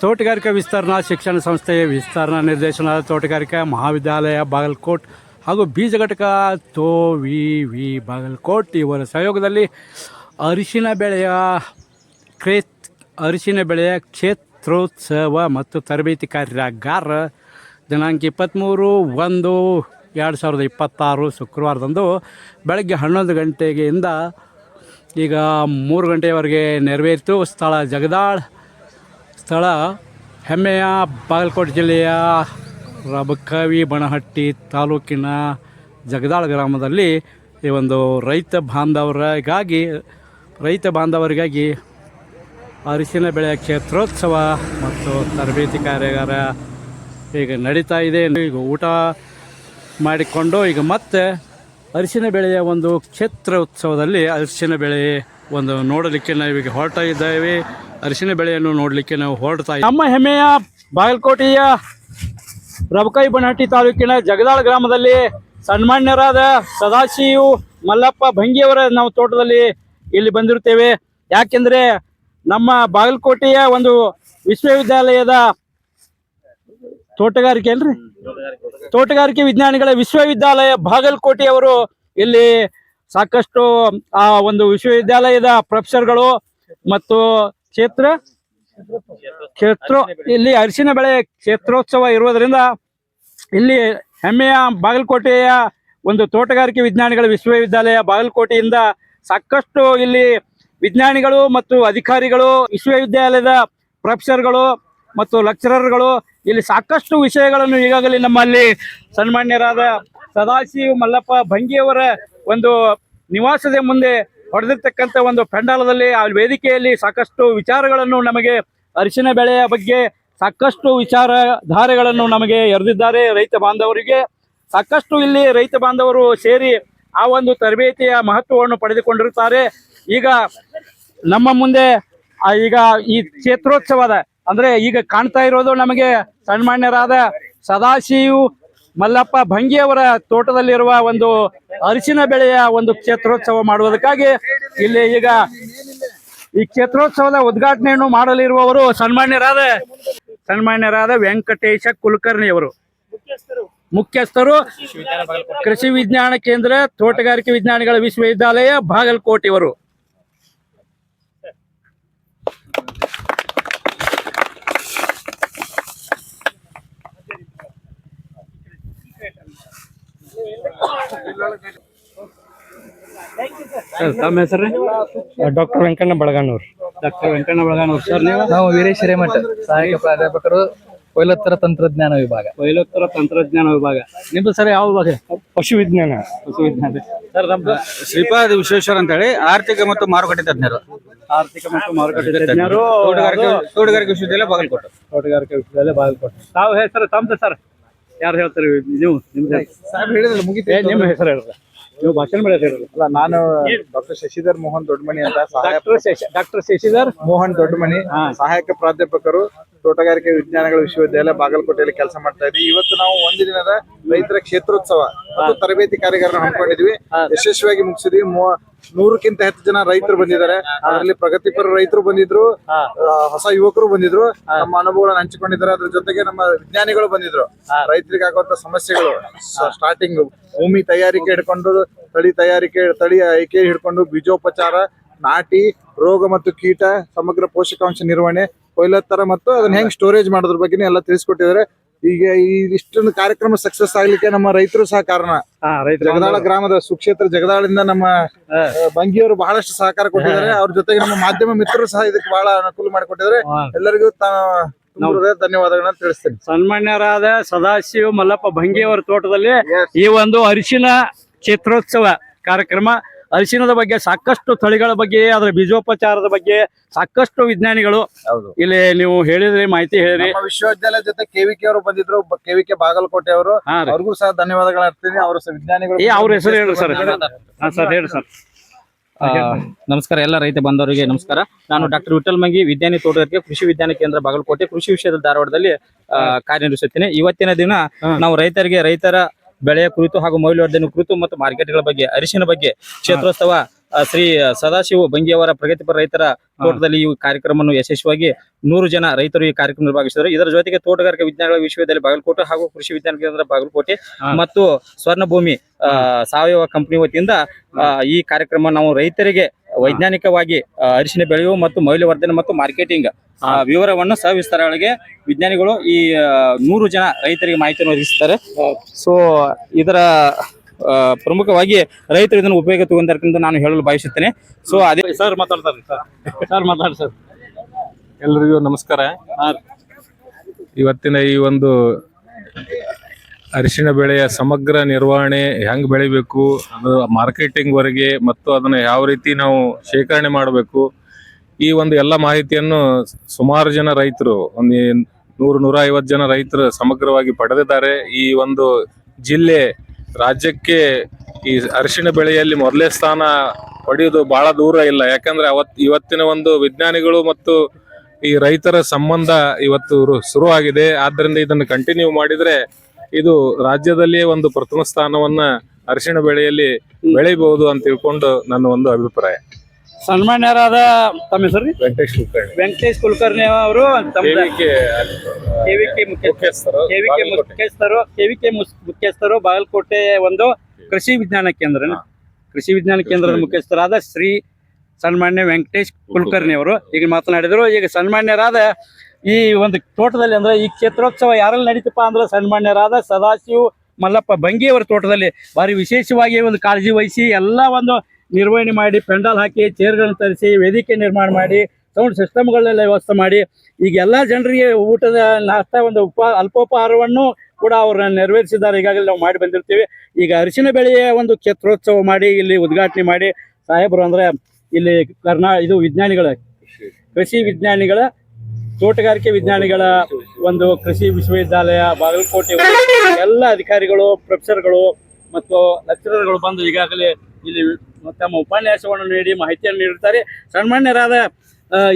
ತೋಟಗಾರಿಕಾ ವಿಸ್ತರಣಾ ಶಿಕ್ಷಣ ಸಂಸ್ಥೆಯ ವಿಸ್ತರಣಾ ನಿರ್ದೇಶನದ ತೋಟಗಾರಿಕಾ ಮಹಾವಿದ್ಯಾಲಯ ಬಾಗಲಕೋಟ್ ಹಾಗೂ ಬೀಜ ಘಟಕ ವಿ ಬಾಗಲಕೋಟ್ ಇವರ ಸಹಯೋಗದಲ್ಲಿ ಅರಿಶಿನ ಬೆಳೆಯ ಕ್ಷೇತ್ರೋತ್ಸವ ಮತ್ತು ತರಬೇತಿ ಕಾರ್ಯಾಗಾರ ದಿನಾಂಕ 23/1/2026 ಶುಕ್ರವಾರದಂದು ಬೆಳಗ್ಗೆ 11 ಗಂಟೆಯಿಂದ ಈಗ 3 ಗಂಟೆಯವರೆಗೆ ನೆರವೇರಿತು. ಸ್ಥಳ ಹೆಮ್ಮೆಯ ಬಾಗಲಕೋಟೆ ಜಿಲ್ಲೆಯ ರಬಕವಿ ಬನಹಟ್ಟಿ ತಾಲೂಕಿನ ಜಗದಾಳ ಗ್ರಾಮದಲ್ಲಿ ಈ ಒಂದು ರೈತ ಬಾಂಧವರಿಗಾಗಿ ಅರಿಶಿನ ಬೆಳೆಯ ಕ್ಷೇತ್ರೋತ್ಸವ ಮತ್ತು ತರಬೇತಿ ಕಾರ್ಯಾಗಾರ ಈಗ ನಡೀತಾ ಇದೆ. ಈಗ ಊಟ ಮಾಡಿಕೊಂಡು ಈಗ ಮತ್ತೆ ಅರಿಶಿನ ಬೆಳೆಯ ಒಂದು ಕ್ಷೇತ್ರೋತ್ಸವದಲ್ಲಿ ಅರಿಶಿನ ಬೆಳೆ ಒಂದು ನೋಡಲಿಕ್ಕೆ ನಾವೀಗ ಹೊರಡ್ತಾ ಇದ್ದೇವೆ. ಅರಿಶಿನ ಬೆಳೆಯನ್ನು ನೋಡಲಿಕ್ಕೆ ನಾವು ಹೊರಡ್ತಾ ಇದ್ದೇವೆ. ನಮ್ಮ ಹೆಮ್ಮೆಯ ಬಾಗಲಕೋಟೆಯ ರಬಕವಿ ಬನಹಟ್ಟಿ ತಾಲೂಕಿನ ಜಗದಾಳ ಗ್ರಾಮದಲ್ಲಿ ಸನ್ಮಾನ್ಯರಾದ ಸದಾಶಿವ ಮಲ್ಲಪ್ಪ ಭಂಗಿಯವರ ನಾವು ತೋಟದಲ್ಲಿ ಇಲ್ಲಿ ಬಂದಿರುತ್ತೇವೆ. ಯಾಕೆಂದರೆ ನಮ್ಮ ಬಾಗಲಕೋಟೆಯ ಒಂದು ವಿಶ್ವವಿದ್ಯಾಲಯದ ತೋಟಗಾರಿಕೆ ವಿಜ್ಞಾನಿಗಳ ವಿಶ್ವವಿದ್ಯಾಲಯ ಬಾಗಲಕೋಟೆಯವರು ಇಲ್ಲಿ ಸಾಕಷ್ಟು ಆ ಒಂದು ವಿಶ್ವವಿದ್ಯಾಲಯದ ಪ್ರೊಫೆಸರ್ಗಳು ಮತ್ತು ಇಲ್ಲಿ ಅರಿಶಿನ ಬೆಳೆ ಕ್ಷೇತ್ರೋತ್ಸವ ಇರುವುದರಿಂದ ಇಲ್ಲಿ ಹೆಮ್ಮೆಯ ಬಾಗಲಕೋಟೆಯ ಒಂದು ತೋಟಗಾರಿಕೆ ವಿಜ್ಞಾನಿಗಳ ವಿಶ್ವವಿದ್ಯಾಲಯ ಬಾಗಲಕೋಟೆಯಿಂದ ಸಾಕಷ್ಟು ಇಲ್ಲಿ ವಿಜ್ಞಾನಿಗಳು ಮತ್ತು ಅಧಿಕಾರಿಗಳು, ವಿಶ್ವವಿದ್ಯಾಲಯದ ಪ್ರೊಫೆಸರ್ಗಳು ಮತ್ತು ಲೆಕ್ಚರರ್ಗಳು ಇಲ್ಲಿ ಸಾಕಷ್ಟು ವಿಷಯಗಳನ್ನು ಈಗಾಗಲೇ ನಮ್ಮಲ್ಲಿ ಸನ್ಮಾನ್ಯರಾದ ಸದಾಶಿವ ಮಲ್ಲಪ್ಪ ಭಂಗಿಯವರ ಒಂದು ನಿವಾಸದ ಮುಂದೆ ಹೊಡೆದಿರ್ತಕ್ಕಂಥ ಒಂದು ಪೆಂಡಾಲದಲ್ಲಿ ಆ ವೇದಿಕೆಯಲ್ಲಿ ಸಾಕಷ್ಟು ವಿಚಾರಗಳನ್ನು ನಮಗೆ ಅರಿಶಿನ ಬೆಳೆಯ ಬಗ್ಗೆ ಸಾಕಷ್ಟು ವಿಚಾರಧಾರೆಗಳನ್ನು ನಮಗೆ ಎರೆದಿದ್ದಾರೆ. ರೈತ ಬಾಂಧವರಿಗೆ ಸಾಕಷ್ಟು ಇಲ್ಲಿ ರೈತ ಬಾಂಧವರು ಸೇರಿ ಆ ಒಂದು ತರಬೇತಿಯ ಮಹತ್ವವನ್ನು ಪಡೆದುಕೊಂಡಿರುತ್ತಾರೆ. ಈಗ ನಮ್ಮ ಮುಂದೆ ಈಗ ಈ ಕ್ಷೇತ್ರೋತ್ಸವದ ಅಂದರೆ ಈಗ ಕಾಣ್ತಾ ಇರೋದು ನಮಗೆ ಸನ್ಮಾನ್ಯರಾದ ಸದಾಶಿವ ಮಲ್ಲಪ್ಪ ಭಂಗಿಯವರ ತೋಟದಲ್ಲಿರುವ ಒಂದು ಅರಿಶಿನ ಬೆಳೆಯ ಒಂದು ಕ್ಷೇತ್ರೋತ್ಸವ ಮಾಡುವುದಕ್ಕಾಗಿ ಇಲ್ಲಿ ಈಗ ಈ ಕ್ಷೇತ್ರೋತ್ಸವದ ಉದ್ಘಾಟನೆಯನ್ನು ಮಾಡಲಿರುವವರು ಸನ್ಮಾನ್ಯರಾದ ವೆಂಕಟೇಶ ಕುಲಕರ್ಣಿಯವರು, ಮುಖ್ಯಸ್ಥರು ಕೃಷಿ ವಿಜ್ಞಾನ ಕೇಂದ್ರ ತೋಟಗಾರಿಕೆ ವಿಜ್ಞಾನಿಗಳ ವಿಶ್ವವಿದ್ಯಾಲಯ ಬಾಗಲಕೋಟೆಯವರು. ತಮ್ಮ ಹೆಸರು? ಡಾಕ್ಟರ್ ವೆಂಕಣ್ಣ ಬಳಗಾನೂರ್. ಸರ್, ನಾವು ವೀರೇಶ್ ಹಿರೇಮಠ, ಸಹಾಯಕ ಪ್ರಾಧ್ಯಾಪಕರು, ಕೊಯ್ಲೋತ್ತರ ತಂತ್ರಜ್ಞಾನ ವಿಭಾಗ. ನಿಮ್ದು ಸರ್ ಯಾವ ವಿಭಾಗ? ಪಶು ವಿಜ್ಞಾನ. ಸರ್, ನಮ್ದು ಶ್ರೀಪಾದ್ ವಿಶ್ವೇಶ್ವರ್ ಅಂತ ಹೇಳಿ ಆರ್ಥಿಕ ಮತ್ತು ಮಾರುಕಟ್ಟೆ ತಜ್ಞರು, ತೋಟಗಾರಿಕೆ ವಿಶ್ವವಿದ್ಯಾಲಯ ಬಾಗಲಕೋಟೆ. ತಾವು ಹೆಸರು ತಮ್ದು ಸರ್? ಯಾರು ಹೇಳ್ತಾರೆ? ನೀವು ನಿಮ್ದು ಹೇಳಿದ್ರೆ ಮುಗಿತು. ನಿಮ್ಮ ಹೆಸರು ಹೇಳಿದ್ರೆ ನೀವು ಭಾಷಣ ಬೆಳೆದಿರಲ್ಲ. ನಾನು ಡಾಕ್ಟರ್ ಶಶಿಧರ್ ಮೋಹನ್ ದೊಡ್ಡಮನಿ ಅಂತ, ಡಾಕ್ಟರ್ ಶಶಿಧರ್ ಮೋಹನ್ ದೊಡ್ಡಮನಿ, ಸಹಾಯಕ ಪ್ರಾಧ್ಯಾಪಕರು, ತೋಟಗಾರಿಕೆ ವಿಜ್ಞಾನಗಳ ವಿಶ್ವವಿದ್ಯಾಲಯ ಬಾಗಲಕೋಟೆಯಲ್ಲಿ ಕೆಲಸ ಮಾಡ್ತಾ ಇದ್ವಿ. ಇವತ್ತು ನಾವು ಒಂದು ದಿನದ ರೈತರ ಕ್ಷೇತ್ರೋತ್ಸವ ಮತ್ತು ತರಬೇತಿ ಕಾರ್ಯಾಗಾರ ಹಮ್ಮಿಕೊಂಡಿದ್ವಿ. ಯಶಸ್ವಿಯಾಗಿ ಮುಗಿಸಿದ್ವಿ. 100ಕ್ಕಿಂತ ಹೆಚ್ಚು ಜನ ರೈತರು ಬಂದಿದ್ದಾರೆ. ಅದರಲ್ಲಿ ಪ್ರಗತಿಪರ ರೈತರು ಬಂದಿದ್ರು, ಹೊಸ ಯುವಕರು ಬಂದಿದ್ರು, ನಮ್ಮ ಅನುಭವಗಳನ್ನು ಹಂಚಿಕೊಂಡಿದ್ದಾರೆ. ಅದ್ರ ಜೊತೆಗೆ ನಮ್ಮ ವಿಜ್ಞಾನಿಗಳು ಬಂದಿದ್ರು. ರೈತರಿಗೆ ಆಗುವಂತ ಸಮಸ್ಯೆಗಳು ಸ್ಟಾರ್ಟಿಂಗ್ ಭೂಮಿ ತಯಾರಿಕೆ ಹಿಡ್ಕೊಂಡು, ತಳಿ ಆಯ್ಕೆ ಹಿಡ್ಕೊಂಡು, ಬೀಜೋಪಚಾರ, ನಾಟಿ, ರೋಗ ಮತ್ತು ಕೀಟ, ಸಮಗ್ರ ಪೋಷಕಾಂಶ ನಿರ್ವಹಣೆ, ಕೊಯ್ಲೋತ್ತರ ಮತ್ತು ಅದನ್ನ ಹೆಂಗ್ ಸ್ಟೋರೇಜ್ ಮಾಡೋದ್ರ ಬಗ್ಗೆ ಎಲ್ಲ ತಿಳಿಸ್ಕೊಟ್ಟಿದ್ದಾರೆ. ಈಗ ಈ ಇಷ್ಟೊಂದು ಕಾರ್ಯಕ್ರಮ ಸಕ್ಸಸ್ ಆಗ್ಲಿಕ್ಕೆ ನಮ್ಮ ರೈತರು ಸಹ ಕಾರಣ. ಜಗದಾಳ ಗ್ರಾಮದ ಸುಕ್ಷೇತ್ರ ಜಗದಾಳಿಂದ ನಮ್ಮ ಬಂಗಿಯವರು ಬಹಳಷ್ಟು ಸಹಕಾರ ಕೊಟ್ಟಿದ್ದಾರೆ. ಅವ್ರ ಜೊತೆಗೆ ನಮ್ಮ ಮಾಧ್ಯಮ ಮಿತ್ರರು ಸಹ ಇದಕ್ಕೆ ಬಹಳ ಅನುಕೂಲ ಮಾಡಿಕೊಟ್ಟಿದ್ದಾರೆ. ಎಲ್ಲರಿಗೂ ಧನ್ಯವಾದಗಳನ್ನ ತಿಳಿಸ್ತೇನೆ. ಸನ್ಮಾನ್ಯರಾದ ಸದಾಶಿವ ಮಲ್ಲಪ್ಪ ಭಂಗಿಯವರ ತೋಟದಲ್ಲಿ ಈ ಒಂದು ಅರಿಶಿನ ಕ್ಷೇತ್ರೋತ್ಸವ ಕಾರ್ಯಕ್ರಮ, ಅರಿಶಿನದ ಬಗ್ಗೆ ಸಾಕಷ್ಟು ತಳಿಗಳ ಬಗ್ಗೆ, ಅದರ ಬೀಜೋಪಚಾರದ ಬಗ್ಗೆ ಸಾಕಷ್ಟು ವಿಜ್ಞಾನಿಗಳು ಇಲ್ಲಿ ನೀವು ಹೇಳಿದ್ರಿ, ಮಾಹಿತಿ ಹೇಳಿದ್ರಿ. ನಮ್ಮ ವಿಶ್ವವಿದ್ಯಾಲಯ ಜೊತೆ ಕೆವಿಕೆ ಅವರು ಬಂದಿದ್ರು, ಕೆವಿಕೆ ಬಾಗಲಕೋಟೆ ಅವರು, ಅವ್ರಿಗೂ ಸಹ ಧನ್ಯವಾದಗಳು ಅರ್ತೀನಿ. ಅವರ ವಿಜ್ಞಾನಿಗಳು ಅವ್ರ ಹೆಸರು ಹೇಳ್ರಿ ಸರ್. ಸರ್ ಹೇಳಿ ಸರ್. ನಮಸ್ಕಾರ ಎಲ್ಲ ರೈತ ಬಂದವರಿಗೆ ನಮಸ್ಕಾರ. ನಾನು ಡಾಕ್ಟರ್ ವಿಠಲ್ ಮಂಗಿ, ವಿಜ್ಞಾನಿ ತೋಟಗಾರಿಕೆ ಕೃಷಿ ವಿಜ್ಞಾನ ಕೇಂದ್ರ ಬಾಗಲಕೋಟೆ, ಕೃಷಿ ವಿಷಯದ ಧಾರವಾಡದಲ್ಲಿ ಕಾರ್ಯನಿರ್ವಹಿಸುತ್ತೇನೆ. ಇವತ್ತಿನ ದಿನ ನಾವು ರೈತರ ಬೆಳೆಯ ಕುರಿತು ಹಾಗೂ ಮೌಲ್ಯವರ್ಧನೆ ಕುರಿತು ಮತ್ತು ಮಾರ್ಕೆಟ್ಗಳ ಬಗ್ಗೆ, ಅರಿಶಿನ ಬಗ್ಗೆ ಕ್ಷೇತ್ರೋತ್ಸವ ಶ್ರೀ ಸದಾಶಿವ ಬಂಗಿಯವರ ಪ್ರಗತಿಪರ ರೈತರ ತೋಟದಲ್ಲಿ ಈ ಕಾರ್ಯಕ್ರಮವನ್ನು ಯಶಸ್ವಿಯಾಗಿ 100 ಜನ ರೈತರು ಈ ಕಾರ್ಯಕ್ರಮದಲ್ಲಿ ಭಾಗವಹಿಸಿದರು. ಇದರ ಜೊತೆಗೆ ತೋಟಗಾರಿಕಾ ವಿಜ್ಞಾನಗಳ ವಿಶ್ವವಿದ್ಯಾಲಯ ಬಾಗಲಕೋಟೆ ಹಾಗೂ ಕೃಷಿ ವಿಜ್ಞಾನ ಕೇಂದ್ರ ಬಾಗಲಕೋಟೆ ಮತ್ತು ಸ್ವರ್ಣಭೂಮಿ ಸಾವಯವ ಕಂಪನಿ ವತಿಯಿಂದ ಈ ಕಾರ್ಯಕ್ರಮ ನಾವು ರೈತರಿಗೆ ವೈಜ್ಞಾನಿಕವಾಗಿ ಅರಿಶಿನ ಬೆಳೆಯುವ ಮತ್ತು ಮೌಲ್ಯವರ್ಧನೆ ಮತ್ತು ಮಾರ್ಕೆಟಿಂಗ್ ವಿವರವನ್ನು ಸವಿಸ್ತಾರಗಳಿಗೆ ವಿಜ್ಞಾನಿಗಳು ಈ 100 ಜನ ರೈತರಿಗೆ ಮಾಹಿತಿಯನ್ನು ಒದಗಿಸಿದ್ದಾರೆ. ಸೊ ಇದರ ಪ್ರಮುಖವಾಗಿ ರೈತರು ಇದನ್ನು ಉಪಯೋಗ ತಗೊಂಡಿರ್ಕಂತ ನಾನು ಹೇಳಲು ಬಯಸುತ್ತೇನೆ. ಸೊ ಅದೇ ಸರ್ ಮಾತಾಡ್ತಾರೆ. ಸರ್ ಮಾತಾಡಿ ಸರ್. ಎಲ್ರಿಗೂ ನಮಸ್ಕಾರ. ಇವತ್ತಿನ ಈ ಒಂದು ಅರಿಶಿಣ ಬೆಳೆಯ ಸಮಗ್ರ ನಿರ್ವಹಣೆ ಹೆಂಗ್ ಬೆಳಿಬೇಕು, ಅದು ಮಾರ್ಕೆಟಿಂಗ್ ವರೆಗೆ ಮತ್ತು ಅದನ್ನ ಯಾವ ರೀತಿ ನಾವು ಶೇಖರಣೆ ಮಾಡಬೇಕು, ಈ ಒಂದು ಎಲ್ಲ ಮಾಹಿತಿಯನ್ನು ಸುಮಾರು ಜನ ರೈತರು, ಒಂದು 100-150 ಜನ ರೈತರು ಸಮಗ್ರವಾಗಿ ಪಡೆದಿದ್ದಾರೆ. ಈ ಒಂದು ಜಿಲ್ಲೆ ರಾಜ್ಯಕ್ಕೆ ಈ ಅರಿಶಿಣ ಬೆಳೆಯಲ್ಲಿ ಮೊದಲೇ ಸ್ಥಾನ ಪಡೆಯುವುದು ಬಹಳ ದೂರ ಇಲ್ಲ. ಯಾಕಂದ್ರೆ ಇವತ್ತಿನ ಒಂದು ವಿಜ್ಞಾನಿಗಳು ಮತ್ತು ಈ ರೈತರ ಸಂಬಂಧ ಇವತ್ತು ಶುರುವಾಗಿದೆ. ಆದ್ದರಿಂದ ಇದನ್ನು ಕಂಟಿನ್ಯೂ ಮಾಡಿದ್ರೆ ಇದು ರಾಜ್ಯದಲ್ಲಿಯೇ ಒಂದು ಪ್ರಥಮ ಸ್ಥಾನವನ್ನ ಅರಿಶಿಣ ಬೆಳೆಯಲ್ಲಿ ಬೆಳೆಯಬಹುದು ಅಂತ ತಿಳ್ಕೊಂಡು ನನ್ನ ಒಂದು ಅಭಿಪ್ರಾಯ. ಸನ್ಮಾನ್ಯರಾದ ತಮ್ಮ ಹೆಸರು ವೆಂಕಟೇಶ್ ಕುಲಕರ್ಣಿ ಅವರು ಮುಖ್ಯಸ್ಥರು ಬಾಗಲಕೋಟೆ ಒಂದು ಕೃಷಿ ವಿಜ್ಞಾನ ಕೇಂದ್ರದ ಮುಖ್ಯಸ್ಥರಾದ ಶ್ರೀ ಸನ್ಮಾನ್ಯ ವೆಂಕಟೇಶ್ ಕುಲಕರ್ಣಿ ಅವರು ಈಗ ಮಾತನಾಡಿದರು. ಈಗ ಸನ್ಮಾನ್ಯರಾದ ಈ ಒಂದು ತೋಟದಲ್ಲಿ ಅಂದ್ರೆ ಈ ಕ್ಷೇತ್ರೋತ್ಸವ ಯಾರಲ್ಲಿ ನಡೀತಪ್ಪ ಅಂದ್ರೆ ಸನ್ಮಾನ್ಯರಾದ ಸದಾಶಿವ ಮಲ್ಲಪ್ಪ ಬಂಗಿಯವರ ತೋಟದಲ್ಲಿ ಭಾರಿ ವಿಶೇಷವಾಗಿ ಒಂದು ಕಾಳಜಿ ವಹಿಸಿ ಎಲ್ಲ ಒಂದು ನಿರ್ವಹಣೆ ಮಾಡಿ, ಪೆಂಡಾಲ್ ಹಾಕಿ, ಚೇರ್ಗಳನ್ನು ತರಿಸಿ, ವೇದಿಕೆ ನಿರ್ಮಾಣ ಮಾಡಿ, ಸೌಂಡ್ ಸಿಸ್ಟಮ್ಗಳೆಲ್ಲ ವ್ಯವಸ್ಥೆ ಮಾಡಿ, ಈಗ ಎಲ್ಲ ಜನರಿಗೆ ಊಟದ ನಾಷ್ಟ ಒಂದು ಅಲ್ಪೋಪಹಾರವನ್ನು ಕೂಡ ಅವ್ರನ್ನ ನೆರವೇರಿಸಿದ್ದಾರೆ. ಈಗಾಗಲೇ ನಾವು ಮಾಡಿ ಬಂದಿರ್ತೀವಿ. ಈಗ ಅರಿಶಿನ ಬೆಳೆಯ ಒಂದು ಕ್ಷೇತ್ರೋತ್ಸವ ಮಾಡಿ ಇಲ್ಲಿ ಉದ್ಘಾಟನೆ ಮಾಡಿ ಸಾಹೇಬರು ಅಂದ್ರೆ ಇಲ್ಲಿ ವಿಜ್ಞಾನಿಗಳ ಕೃಷಿ ವಿಜ್ಞಾನಿಗಳ ತೋಟಗಾರಿಕೆ ವಿಜ್ಞಾನಿಗಳ ಒಂದು ಕೃಷಿ ವಿಶ್ವವಿದ್ಯಾಲಯ ಬಾಗಲಕೋಟೆ ಎಲ್ಲ ಅಧಿಕಾರಿಗಳು, ಪ್ರೊಫೆಸರ್ಗಳು ಮತ್ತು ಲೆಕ್ಚರರ್ಗಳು ಬಂದು ಈಗಾಗಲೇ ಇಲ್ಲಿ ತಮ್ಮ ಉಪನ್ಯಾಸವನ್ನು ನೀಡಿ ಮಾಹಿತಿಯನ್ನು ನೀಡುತ್ತಾರೆ. ಸನ್ಮಾನ್ಯರಾದ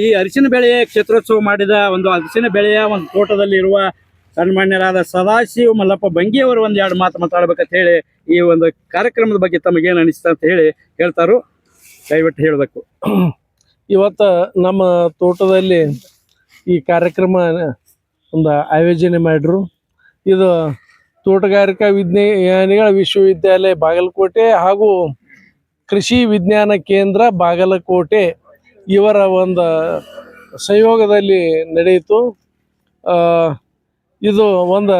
ಈ ಅರಿಶಿನ ಬೆಳೆಯ ಕ್ಷೇತ್ರೋತ್ಸವ ಮಾಡಿದ ಒಂದು ಅರಿಶಿನ ಬೆಳೆಯ ಒಂದು ತೋಟದಲ್ಲಿ ಇರುವ ಸನ್ಮಾನ್ಯರಾದ ಸದಾಶಿವ ಮಲ್ಲಪ್ಪ ಬಂಗಿಯವರು ಒಂದು 2 ಮಾತು ಮಾತಾಡ್ಬೇಕಂತ ಹೇಳಿ ಈ ಒಂದು ಕಾರ್ಯಕ್ರಮದ ಬಗ್ಗೆ ತಮಗೇನು ಅನಿಸ್ತಾ ಅಂತ ಹೇಳಿ ಹೇಳ್ತಾರೋ ದಯವಿಟ್ಟು ಹೇಳಬೇಕು. ಇವತ್ತು ನಮ್ಮ ತೋಟದಲ್ಲಿ ಈ ಕಾರ್ಯಕ್ರಮ ಒಂದು ಆಯೋಜನೆ ಮಾಡಿದ್ರು. ಇದು ತೋಟಗಾರಿಕಾ ವಿಜ್ಞಾನಿಗಳ ವಿಶ್ವವಿದ್ಯಾಲಯ ಬಾಗಲಕೋಟೆ ಹಾಗೂ ಕೃಷಿ ವಿಜ್ಞಾನ ಕೇಂದ್ರ ಬಾಗಲಕೋಟೆ ಇವರ ಒಂದು ಸಹಯೋಗದಲ್ಲಿ ನಡೆಯಿತು. ಇದು ಒಂದು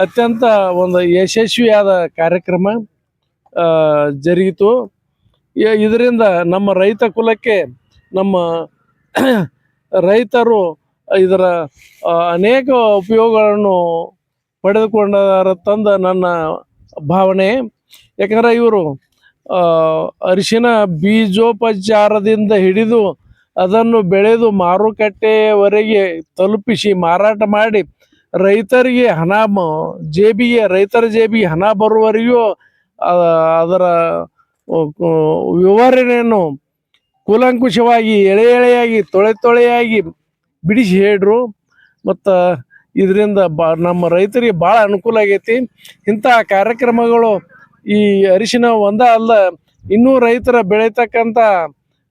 ಅತ್ಯಂತ ಒಂದು ಯಶಸ್ವಿಯಾದ ಕಾರ್ಯಕ್ರಮ ಜರುಗಿತು. ಇದರಿಂದ ನಮ್ಮ ರೈತ ಕುಲಕ್ಕೆ, ನಮ್ಮ ರೈತರು ಇದರ ಅನೇಕ ಉಪಯೋಗಗಳನ್ನು ಪಡೆದುಕೊಂಡಾರ ತಂದ ನನ್ನ ಭಾವನೆ. ಯಾಕಂದರೆ ಇವರು ಅರಿಶಿನ ಬೀಜೋಪಚಾರದಿಂದ ಹಿಡಿದು ಅದನ್ನು ಬೆಳೆದು ಮಾರುಕಟ್ಟೆಯವರೆಗೆ ತಲುಪಿಸಿ ಮಾರಾಟ ಮಾಡಿ ರೈತರಿಗೆ ರೈತರ ಜೇಬಿಗೆ ಹಣ ಬರುವವರೆಗೂ ಅದರ ವಿವರಣೆಯನ್ನು ಕೂಲಂಕುಷವಾಗಿ ಎಳೆಯಾಗಿ ತೊಳೆಯಾಗಿ ಬಿಡಿಸಿ ಹೇಳ್ರು. ಮತ್ತು ಇದರಿಂದ ನಮ್ಮ ರೈತರಿಗೆ ಭಾಳ ಅನುಕೂಲ ಆಗೈತಿ. ಇಂಥ ಕಾರ್ಯಕ್ರಮಗಳು ಈ ಅರಿಶಿನ ಒಂದ ಅಲ್ಲ, ಇನ್ನೂ ರೈತರ ಬೆಳೀತಕ್ಕಂಥ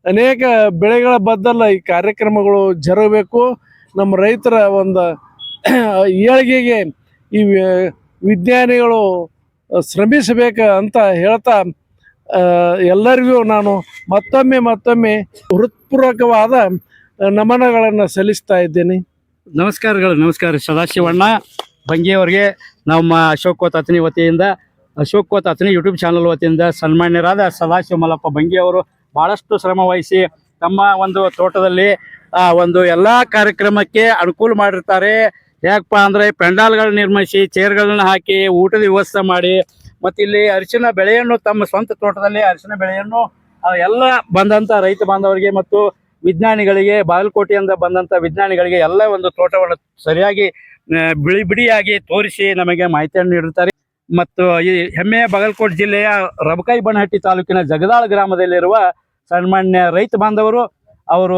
ಅನೇಕ ಬೆಳೆಗಳ ಬದ್ದಲ್ಲ ಈ ಕಾರ್ಯಕ್ರಮಗಳು ಜರಗಬೇಕು. ನಮ್ಮ ರೈತರ ಒಂದು ಏಳಿಗೆಗೆ ಈ ವಿಜ್ಞಾನಿಗಳು ಶ್ರಮಿಸಬೇಕು ಅಂತ ಹೇಳ್ತಾ ಎಲ್ಲರಿಗೂ ನಾನು ಮತ್ತೊಮ್ಮೆ ಹೃತ್ಪೂರ್ವಕವಾದ ನಮನಗಳನ್ನು ಸಲ್ಲಿಸ್ತಾ ಇದ್ದೇನೆ. ನಮಸ್ಕಾರ ಸದಾಶಿವಣ್ಣ ಬಂಗಿಯವರಿಗೆ ನಮ್ಮ ಅಶೋಕ್ ಕೋತ್ ಅತನಿ ವತಿಯಿಂದ ಅಶೋಕ್ ಕೋತ್ ಅತನಿ ಯೂಟ್ಯೂಬ್ ಚಾನಲ್ ವತಿಯಿಂದ ಸನ್ಮಾನ್ಯರಾದ ಸದಾಶಿವ ಮಲ್ಲಪ್ಪ ಬಂಗಿಯವರು ಬಹಳಷ್ಟು ಶ್ರಮ ವಹಿಸಿ ತಮ್ಮ ಒಂದು ತೋಟದಲ್ಲಿ ಒಂದು ಎಲ್ಲ ಕಾರ್ಯಕ್ರಮಕ್ಕೆ ಅನುಕೂಲ ಮಾಡಿರ್ತಾರೆ. ಯಾಕಪ್ಪ ಅಂದರೆ ಪೆಂಡಾಲ್ಗಳನ್ನ ನಿರ್ಮಿಸಿ ಚೇರ್ಗಳನ್ನ ಹಾಕಿ ಊಟದ ವ್ಯವಸ್ಥೆ ಮಾಡಿ ಮತ್ತು ಇಲ್ಲಿ ಅರಿಶಿನ ಬೆಳೆಯನ್ನು ತಮ್ಮ ಸ್ವಂತ ತೋಟದಲ್ಲಿ ಅರಿಶಿನ ಬೆಳೆಯನ್ನು ಎಲ್ಲ ಬಂದಂಥ ರೈತ ಬಾಂಧವರಿಗೆ ಮತ್ತು ವಿಜ್ಞಾನಿಗಳಿಗೆ ಬಾಗಲಕೋಟೆಯಿಂದ ಬಂದಂಥ ವಿಜ್ಞಾನಿಗಳಿಗೆ ಎಲ್ಲ ಒಂದು ತೋಟವನ್ನು ಸರಿಯಾಗಿ ಬಿಡಿಯಾಗಿ ತೋರಿಸಿ ನಮಗೆ ಮಾಹಿತಿಯನ್ನು ನೀಡುತ್ತಾರೆ. ಮತ್ತು ಈ ಹೆಮ್ಮೆಯ ಬಾಗಲಕೋಟೆ ಜಿಲ್ಲೆಯ ರಬಕಾಯಿ ಬನಹಟ್ಟಿ ತಾಲೂಕಿನ ಜಗದಾಳ ಗ್ರಾಮದಲ್ಲಿರುವ ಸನ್ಮಾನ್ಯ ರೈತ ಬಾಂಧವರು, ಅವರು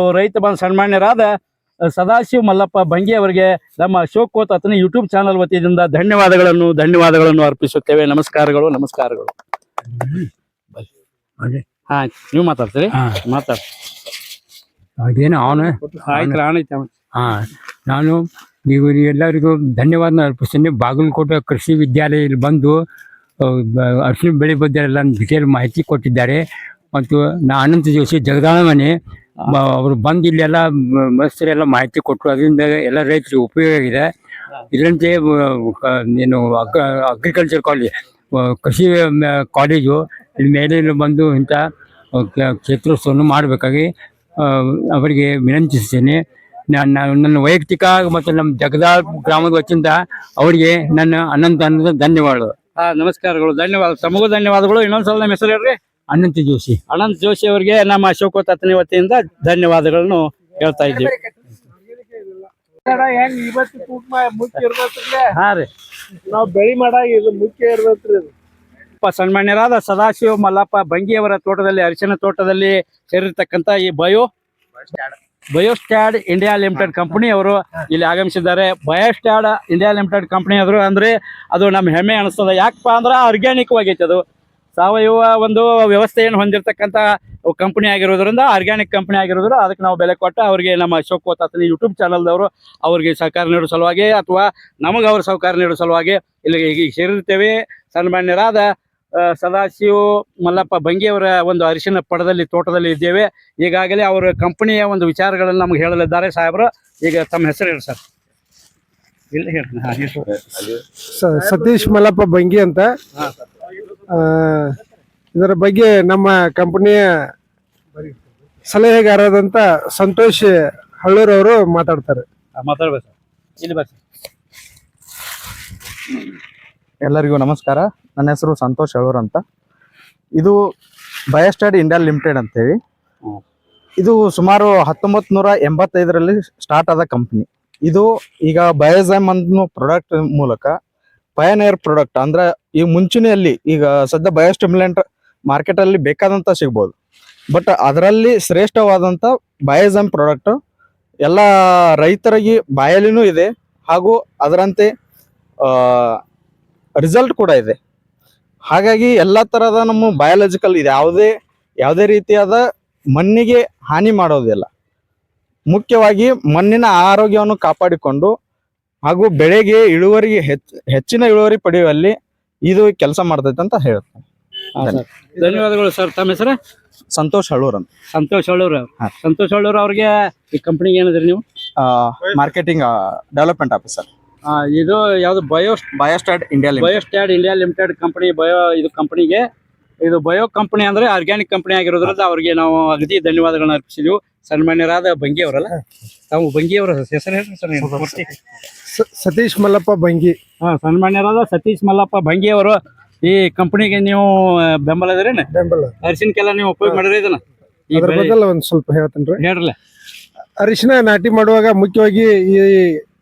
ಸನ್ಮಾನ್ಯರಾದ ಸದಾಶಿವ ಮಲ್ಲಪ್ಪ ಬಂಗಿ ಅವರಿಗೆ ನಮ್ಮ ಅಶೋಕ್ ಕೋತ್ ಅತನಿ ಯೂಟ್ಯೂಬ್ ಚಾನಲ್ ವತಿಯಿಂದ ಧನ್ಯವಾದಗಳನ್ನು ಅರ್ಪಿಸುತ್ತೇವೆ. ನಮಸ್ಕಾರಗಳು. ಹಾ, ನೀವು ಮಾತಾಡ್ತೀರಿ? ಮಾತಾಡ್ರಿ. ಅದೇನು ಅವನು ಆಯ್ತು. ನಾನು ನೀವು ಎಲ್ಲರಿಗೂ ಧನ್ಯವಾದ ಅರ್ಪಿಸ್ತೀನಿ. ಬಾಗಲಕೋಟೆ ಕೃಷಿ ವಿದ್ಯಾಲಯದಲ್ಲಿ ಬಂದು ಅರಿಶಿನ ಬೆಳೆ ಬಗ್ಗೆ ಎಲ್ಲ ಡಿಟೇಲ್ ಮಾಹಿತಿ ಕೊಟ್ಟಿದ್ದಾರೆ. ಮತ್ತು ಅನಂತ ಜೋಶಿ ಜಗದಾಳ ಮನೆ ಅವರು ಬಂದು ಇಲ್ಲೆಲ್ಲ ಮಸ್ತರೆಲ್ಲ ಮಾಹಿತಿ ಕೊಟ್ಟರು. ಅದರಿಂದ ಎಲ್ಲ ರೈತರಿಗೆ ಉಪಯೋಗ ಆಗಿದೆ. ಇದರಂತೆ ಏನು ಅಗ್ರಿಕಲ್ಚರ್ ಕೃಷಿ ಕಾಲೇಜು ಇಲ್ಲಿ ಮೇಲೆ ಬಂದು ಇಂಥ ಕ್ಷೇತ್ರೋತ್ಸವವನ್ನು ಮಾಡಬೇಕಾಗಿ ಅವರಿಗೆ ವಿನಂತಿಸ್ತೇನೆ. ನನ್ನ ವೈಯಕ್ತಿಕ ಮತ್ತು ನಮ್ಮ ಜಗದಾಳ್ ಗ್ರಾಮದ ವತಿಯಿಂದ ಅವರಿಗೆ ನನ್ನ ಅನಂತ ಧನ್ಯವಾದಗಳು. ನಮಸ್ಕಾರಗಳು. ಧನ್ಯವಾದ. ತಮಗೂ ಧನ್ಯವಾದಗಳು. ಇನ್ನೊಂದ್ಸಲ ನಮ್ಮ ಹೆಸರು ಹೇಳ್ರಿ. ಅನಂತ ಜೋಶಿ ಅವರಿಗೆ ನಮ್ಮ ಅಶೋಕ್ ಕೋತ್ ಅತನಿ ವತಿಯಿಂದ ಧನ್ಯವಾದಗಳನ್ನು ಹೇಳ್ತಾ ಇದ್ದೀವಿ. ಹಾ ರೀ, ನಾವು ಬೆಳಿ ಮಾಡಾಗ ಇದು ಮುಖ್ಯ ಇರ್ತೈತ್ರಿ. ಸನ್ಮಾನ್ಯರಾದ ಸದಾಶಿವ ಮಲ್ಲಪ್ಪ ಬಂಗಿಯವರ ತೋಟದಲ್ಲಿ ಅರಿಶಿನ ತೋಟದಲ್ಲಿ ಸೇರಿರ್ತಕ್ಕಂಥ ಈ ಬಯೋಸ್ಟ್ಯಾಡ್ ಇಂಡಿಯಾ ಲಿಮಿಟೆಡ್ ಕಂಪನಿ ಅವರು ಇಲ್ಲಿ ಆಗಮಿಸಿದ್ದಾರೆ. ಬಯೋಸ್ಟ್ಯಾಡ್ ಇಂಡಿಯಾ ಲಿಮಿಟೆಡ್ ಕಂಪನಿ ಆದ್ರು ಅಂದ್ರೆ ಅದು ನಮ್ಮ ಹೆಮ್ಮೆ ಅನಿಸ್ತದೆ. ಯಾಕಪ್ಪ ಅಂದ್ರೆ ಆರ್ಗ್ಯಾನಿಕ್ ಆಗೈತೆ, ಅದು ಸಾವಯವ ಒಂದು ವ್ಯವಸ್ಥೆಯನ್ನು ಹೊಂದಿರತಕ್ಕಂಥ ಕಂಪನಿ ಆಗಿರೋದ್ರಿಂದ, ಆರ್ಗ್ಯಾನಿಕ್ ಕಂಪನಿ ಆಗಿರೋದ್ರ ಅದಕ್ಕೆ ನಾವು ಬೆಲೆ ಕೊಟ್ಟು ಅವರಿಗೆ ನಮ್ಮ ಅಶೋಕ್ ಕೋತ್ ಅತನಿ ಯೂಟ್ಯೂಬ್ ಚಾನಲ್ದವರು ಅವರಿಗೆ ಸಹಕಾರ ನೀಡೋ ಸಲುವಾಗಿ ಅಥವಾ ನಮಗೆ ಅವ್ರ ಸಹಕಾರ ನೀಡೋ ಸಲುವಾಗಿ ಇಲ್ಲಿ ಈಗ ಸೇರಿರ್ತೇವೆ. ಸನ್ಮಾನ್ಯರಾದ ಸದಾಶಿವ ಮಲ್ಲಪ್ಪ ಬಂಗಿಯವರ ಒಂದು ಅರಿಶಿನ ಪಡದಲ್ಲಿ ತೋಟದಲ್ಲಿ ಇದ್ದೇವೆ. ಈಗಾಗಲೇ ಅವರ ಕಂಪನಿಯ ಒಂದು ವಿಚಾರಗಳನ್ನು ನಮಗೆ ಹೇಳಲಿದ್ದಾರೆ ಸಾಹೇಬರು. ಈಗ ತಮ್ಮ ಹೆಸರು ಹೇಳಿ ಸರ್. ಇಲ್ಲಿ ಹೇಳಿ. ಸತೀಶ್ ಮಲ್ಲಪ್ಪ ಬಂಗಿ ಅಂತ. ಇದರ ಬಗ್ಗೆ ನಮ್ಮ ಕಂಪನಿಯ ಸಲಹೆಗಾರರಾದಂಥ ಸಂತೋಷ್ ಹಳ್ಳೂರ್ ಅವರು ಮಾತಾಡ್ತಾರೆ. ಮಾತಾಡ್ಬೇಕು ಸರ್. ಇಲ್ಲಿ ಬಸ್. ಎಲ್ಲರಿಗೂ ನಮಸ್ಕಾರ. ನನ್ನ ಹೆಸರು ಸಂತೋಷ್ ಹಳ್ಳೂರ್ ಅಂತ. ಇದು ಬಯೋಸ್ಟ್ಯಾಡ್ ಇಂಡಿಯಾ ಲಿಮಿಟೆಡ್ ಅಂತೇಳಿ. ಇದು ಸುಮಾರು 1985ರಲ್ಲಿ ಸ್ಟಾರ್ಟ್ ಆದ ಕಂಪ್ನಿ. ಇದು ಈಗ ಬಯೋಜೈಮ್ ಅನ್ನೋ ಪ್ರಾಡಕ್ಟ್ ಮೂಲಕ ಪಯನಿಯರ್ ಪ್ರಾಡಕ್ಟ್ ಅಂದ್ರೆ ಈ ಮುಂಚೂಣಿಯಲ್ಲಿ ಈಗ ಸದ್ಯ ಬಯೋಸ್ಟಿಮ್ಯುಲೆಂಟ್ ಮಾರ್ಕೆಟ್ ಅಲ್ಲಿ ಬೇಕಾದಂತ ಸಿಗ್ಬೋದು. ಬಟ್ ಅದರಲ್ಲಿ ಶ್ರೇಷ್ಠವಾದಂತ ಬಯೋಜೈಮ್ ಪ್ರಾಡಕ್ಟ್ ಎಲ್ಲ ರೈತರಿಗೆ ಬಾಯಲ್ಲಿನೂ ಇದೆ, ಹಾಗೂ ಅದರಂತೆ ರಿಸಲ್ಟ್ ಕೂಡ ಇದೆ. ಹಾಗಾಗಿ ಎಲ್ಲ ತರಹದ ನಮ್ಮ ಬಯಾಲಜಿಕಲ್ ಇದೆ, ಯಾವುದೇ ರೀತಿಯಾದ ಮಣ್ಣಿಗೆ ಹಾನಿ ಮಾಡೋದಿಲ್ಲ. ಮುಖ್ಯವಾಗಿ ಮಣ್ಣಿನ ಆರೋಗ್ಯವನ್ನು ಕಾಪಾಡಿಕೊಂಡು ಹಾಗೂ ಬೆಳೆಗೆ ಹೆಚ್ಚಿನ ಇಳುವರಿ ಪಡೆಯುವಲ್ಲಿ ಇದು ಕೆಲಸ ಮಾಡ್ತೈತೆ ಅಂತ ಹೇಳ್ತೇನೆ. ಧನ್ಯವಾದಗಳು ಸರ್. ತಮ್ಮ ಹೆಸರು? ಸಂತೋಷ್ ಹಳ್ಳೂರ್ ಅಂತ. ಸಂತೋಷ್ ಹಳ್ಳೂರ್ ಅವ್ರಿಗೆ ಈ ಕಂಪ್ನಿಗೆ ಏನಿದ್ರಿ ನೀವು? Marketing development officer. ಇದು ಯಾವ್ದು? ಬಯೋಸ್ಟ್ಯಾಡ್ ಇಂಡಿಯಾ ಲಿಮಿಟೆಡ್ ಕಂಪನಿ. ಇದು ಕಂಪನಿಗೆ ಇದು ಬಯೋ ಕಂಪನಿ ಅಂದ್ರೆ ಆರ್ಗ್ಯಾನಿಕ್ ಕಂಪನಿ ಆಗಿರೋದ್ರಿಂದ ಅವರಿಗೆ ನಾವು ಅಗದಿ ಧನ್ಯವಾದಗಳನ್ನ ಅರ್ಪಿಸಿದ್ವಿ. ಸನ್ಮಾನ್ಯರಾದ ಬಂಗಿ ಅವರಲ್ಲ, ತಾವು ಬಂಗಿ ಅವರ ಹೆಸರು ಹೇಳ್ರಿ ಸರ್. ಸತೀಶ್ ಮಲ್ಲಪ್ಪ ಬಂಗಿ. ಸನ್ಮಾನ್ಯರಾದ ಸತೀಶ್ ಮಲ್ಲಪ್ಪ ಬಂಗಿ ಅವರು ಈ ಕಂಪನಿಗೆ ನೀವು ಬೆಂಬಲ ಇದ್ರೇನು? ಅರಿಶಿನಕ್ಕೆಲ್ಲ ನೀವು ಉಪಯೋಗ ಮಾಡಿದ್ರಿ ಇದನ್ನ? ಅದ್ರ ಬದಲು ಒಂದ್ ಸ್ವಲ್ಪ ಹೇಳ್ತೇನ್ರಿ. ಹೇಳ್ರಲ್ಲ. ಅರಿಶಿನ ನಾಟಿ ಮಾಡುವಾಗ ಮುಖ್ಯವಾಗಿ ಈ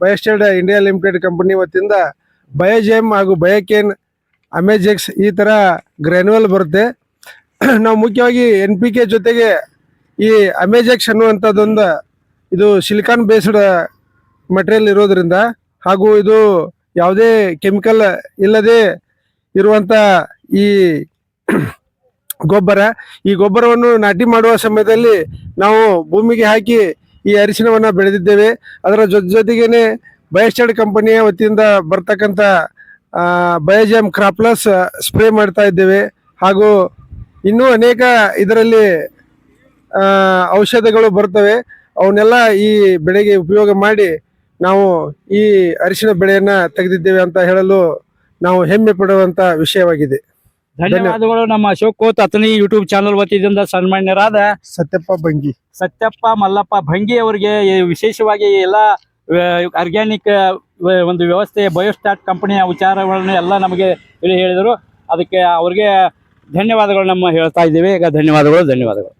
ಬಯೋಸ್ಟ್ಯಾಡ್ ಇಂಡಿಯಾ ಲಿಮಿಟೆಡ್ ಕಂಪನಿ ವತಿಯಿಂದ ಬಯೋಜೈಮ್ ಹಾಗೂ ಬಯೋಕೇನ್, ಅಮೆಜೆಕ್ಸ್ ಈ ತರ ಗ್ರ್ಯಾನ್ಯುವಲ್ ಬರುತ್ತೆ. ನಾವು ಮುಖ್ಯವಾಗಿ NPK ಜೊತೆಗೆ ಈ ಅಮೆಜೆಕ್ಸ್ ಅನ್ನುವಂಥದ್ದೊಂದು ಇದು ಸಿಲಿಕಾನ್ ಬೇಸ್ಡ್ ಮಟೀರಿಯಲ್ ಇರೋದ್ರಿಂದ ಹಾಗೂ ಇದು ಯಾವುದೇ ಕೆಮಿಕಲ್ ಇಲ್ಲದೆ ಇರುವಂತ ಈ ಈ ಗೊಬ್ಬರವನ್ನು ನಾಟಿ ಮಾಡುವ ಸಮಯದಲ್ಲಿ ನಾವು ಭೂಮಿಗೆ ಹಾಕಿ ಈ ಅರಿಶಿನವನ್ನ ಬೆಳೆದಿದ್ದೇವೆ. ಅದರ ಜೊತೆಗೇನೆ ಬಯೋಸ್ಟ್ಯಾಡ್ ಕಂಪನಿಯ ವತಿಯಿಂದ ಬರ್ತಕ್ಕಂಥ ಬಯೋಜೈಮ್ ಕ್ರಾಪ್ಲಸ್ ಸ್ಪ್ರೇ ಮಾಡ್ತಾ ಇದ್ದೇವೆ. ಹಾಗೂ ಇನ್ನೂ ಅನೇಕ ಇದರಲ್ಲಿ ಔಷಧಗಳು ಬರ್ತವೆ. ಅವನ್ನೆಲ್ಲ ಈ ಬೆಳೆಗೆ ಉಪಯೋಗ ಮಾಡಿ ನಾವು ಈ ಅರಿಶಿಣ ಬೆಳೆಯನ್ನ ತೆಗೆದಿದ್ದೇವೆ ಅಂತ ಹೇಳಲು ನಾವು ಹೆಮ್ಮೆ ಪಡುವಂತ ವಿಷಯವಾಗಿದೆ. ಧನ್ಯವಾದಗಳು. ನಮ್ಮ ಅಶೋಕ್ ಕೋತ್ ಅತನಿ ಯೂಟ್ಯೂಬ್ ಚಾನಲ್ ವತಿಯಿಂದ ಸನ್ಮಾನ್ಯರಾದ ಸತ್ಯಪ್ಪ ಮಲ್ಲಪ್ಪ ಭಂಗಿ ಅವರಿಗೆ ವಿಶೇಷವಾಗಿ ಎಲ್ಲ ಆರ್ಗ್ಯಾನಿಕ್ ಒಂದು ವ್ಯವಸ್ಥೆ ಬಯೋಸ್ಟಾಟ್ ಕಂಪನಿಯ ವಿಚಾರಗಳನ್ನು ಎಲ್ಲ ನಮಗೆ ಹೇಳಿದರು. ಅದಕ್ಕೆ ಅವ್ರಿಗೆ ಧನ್ಯವಾದಗಳು ನಮ್ಮ ಹೇಳ್ತಾ ಇದ್ದೀವಿ. ಈಗ ಧನ್ಯವಾದಗಳು.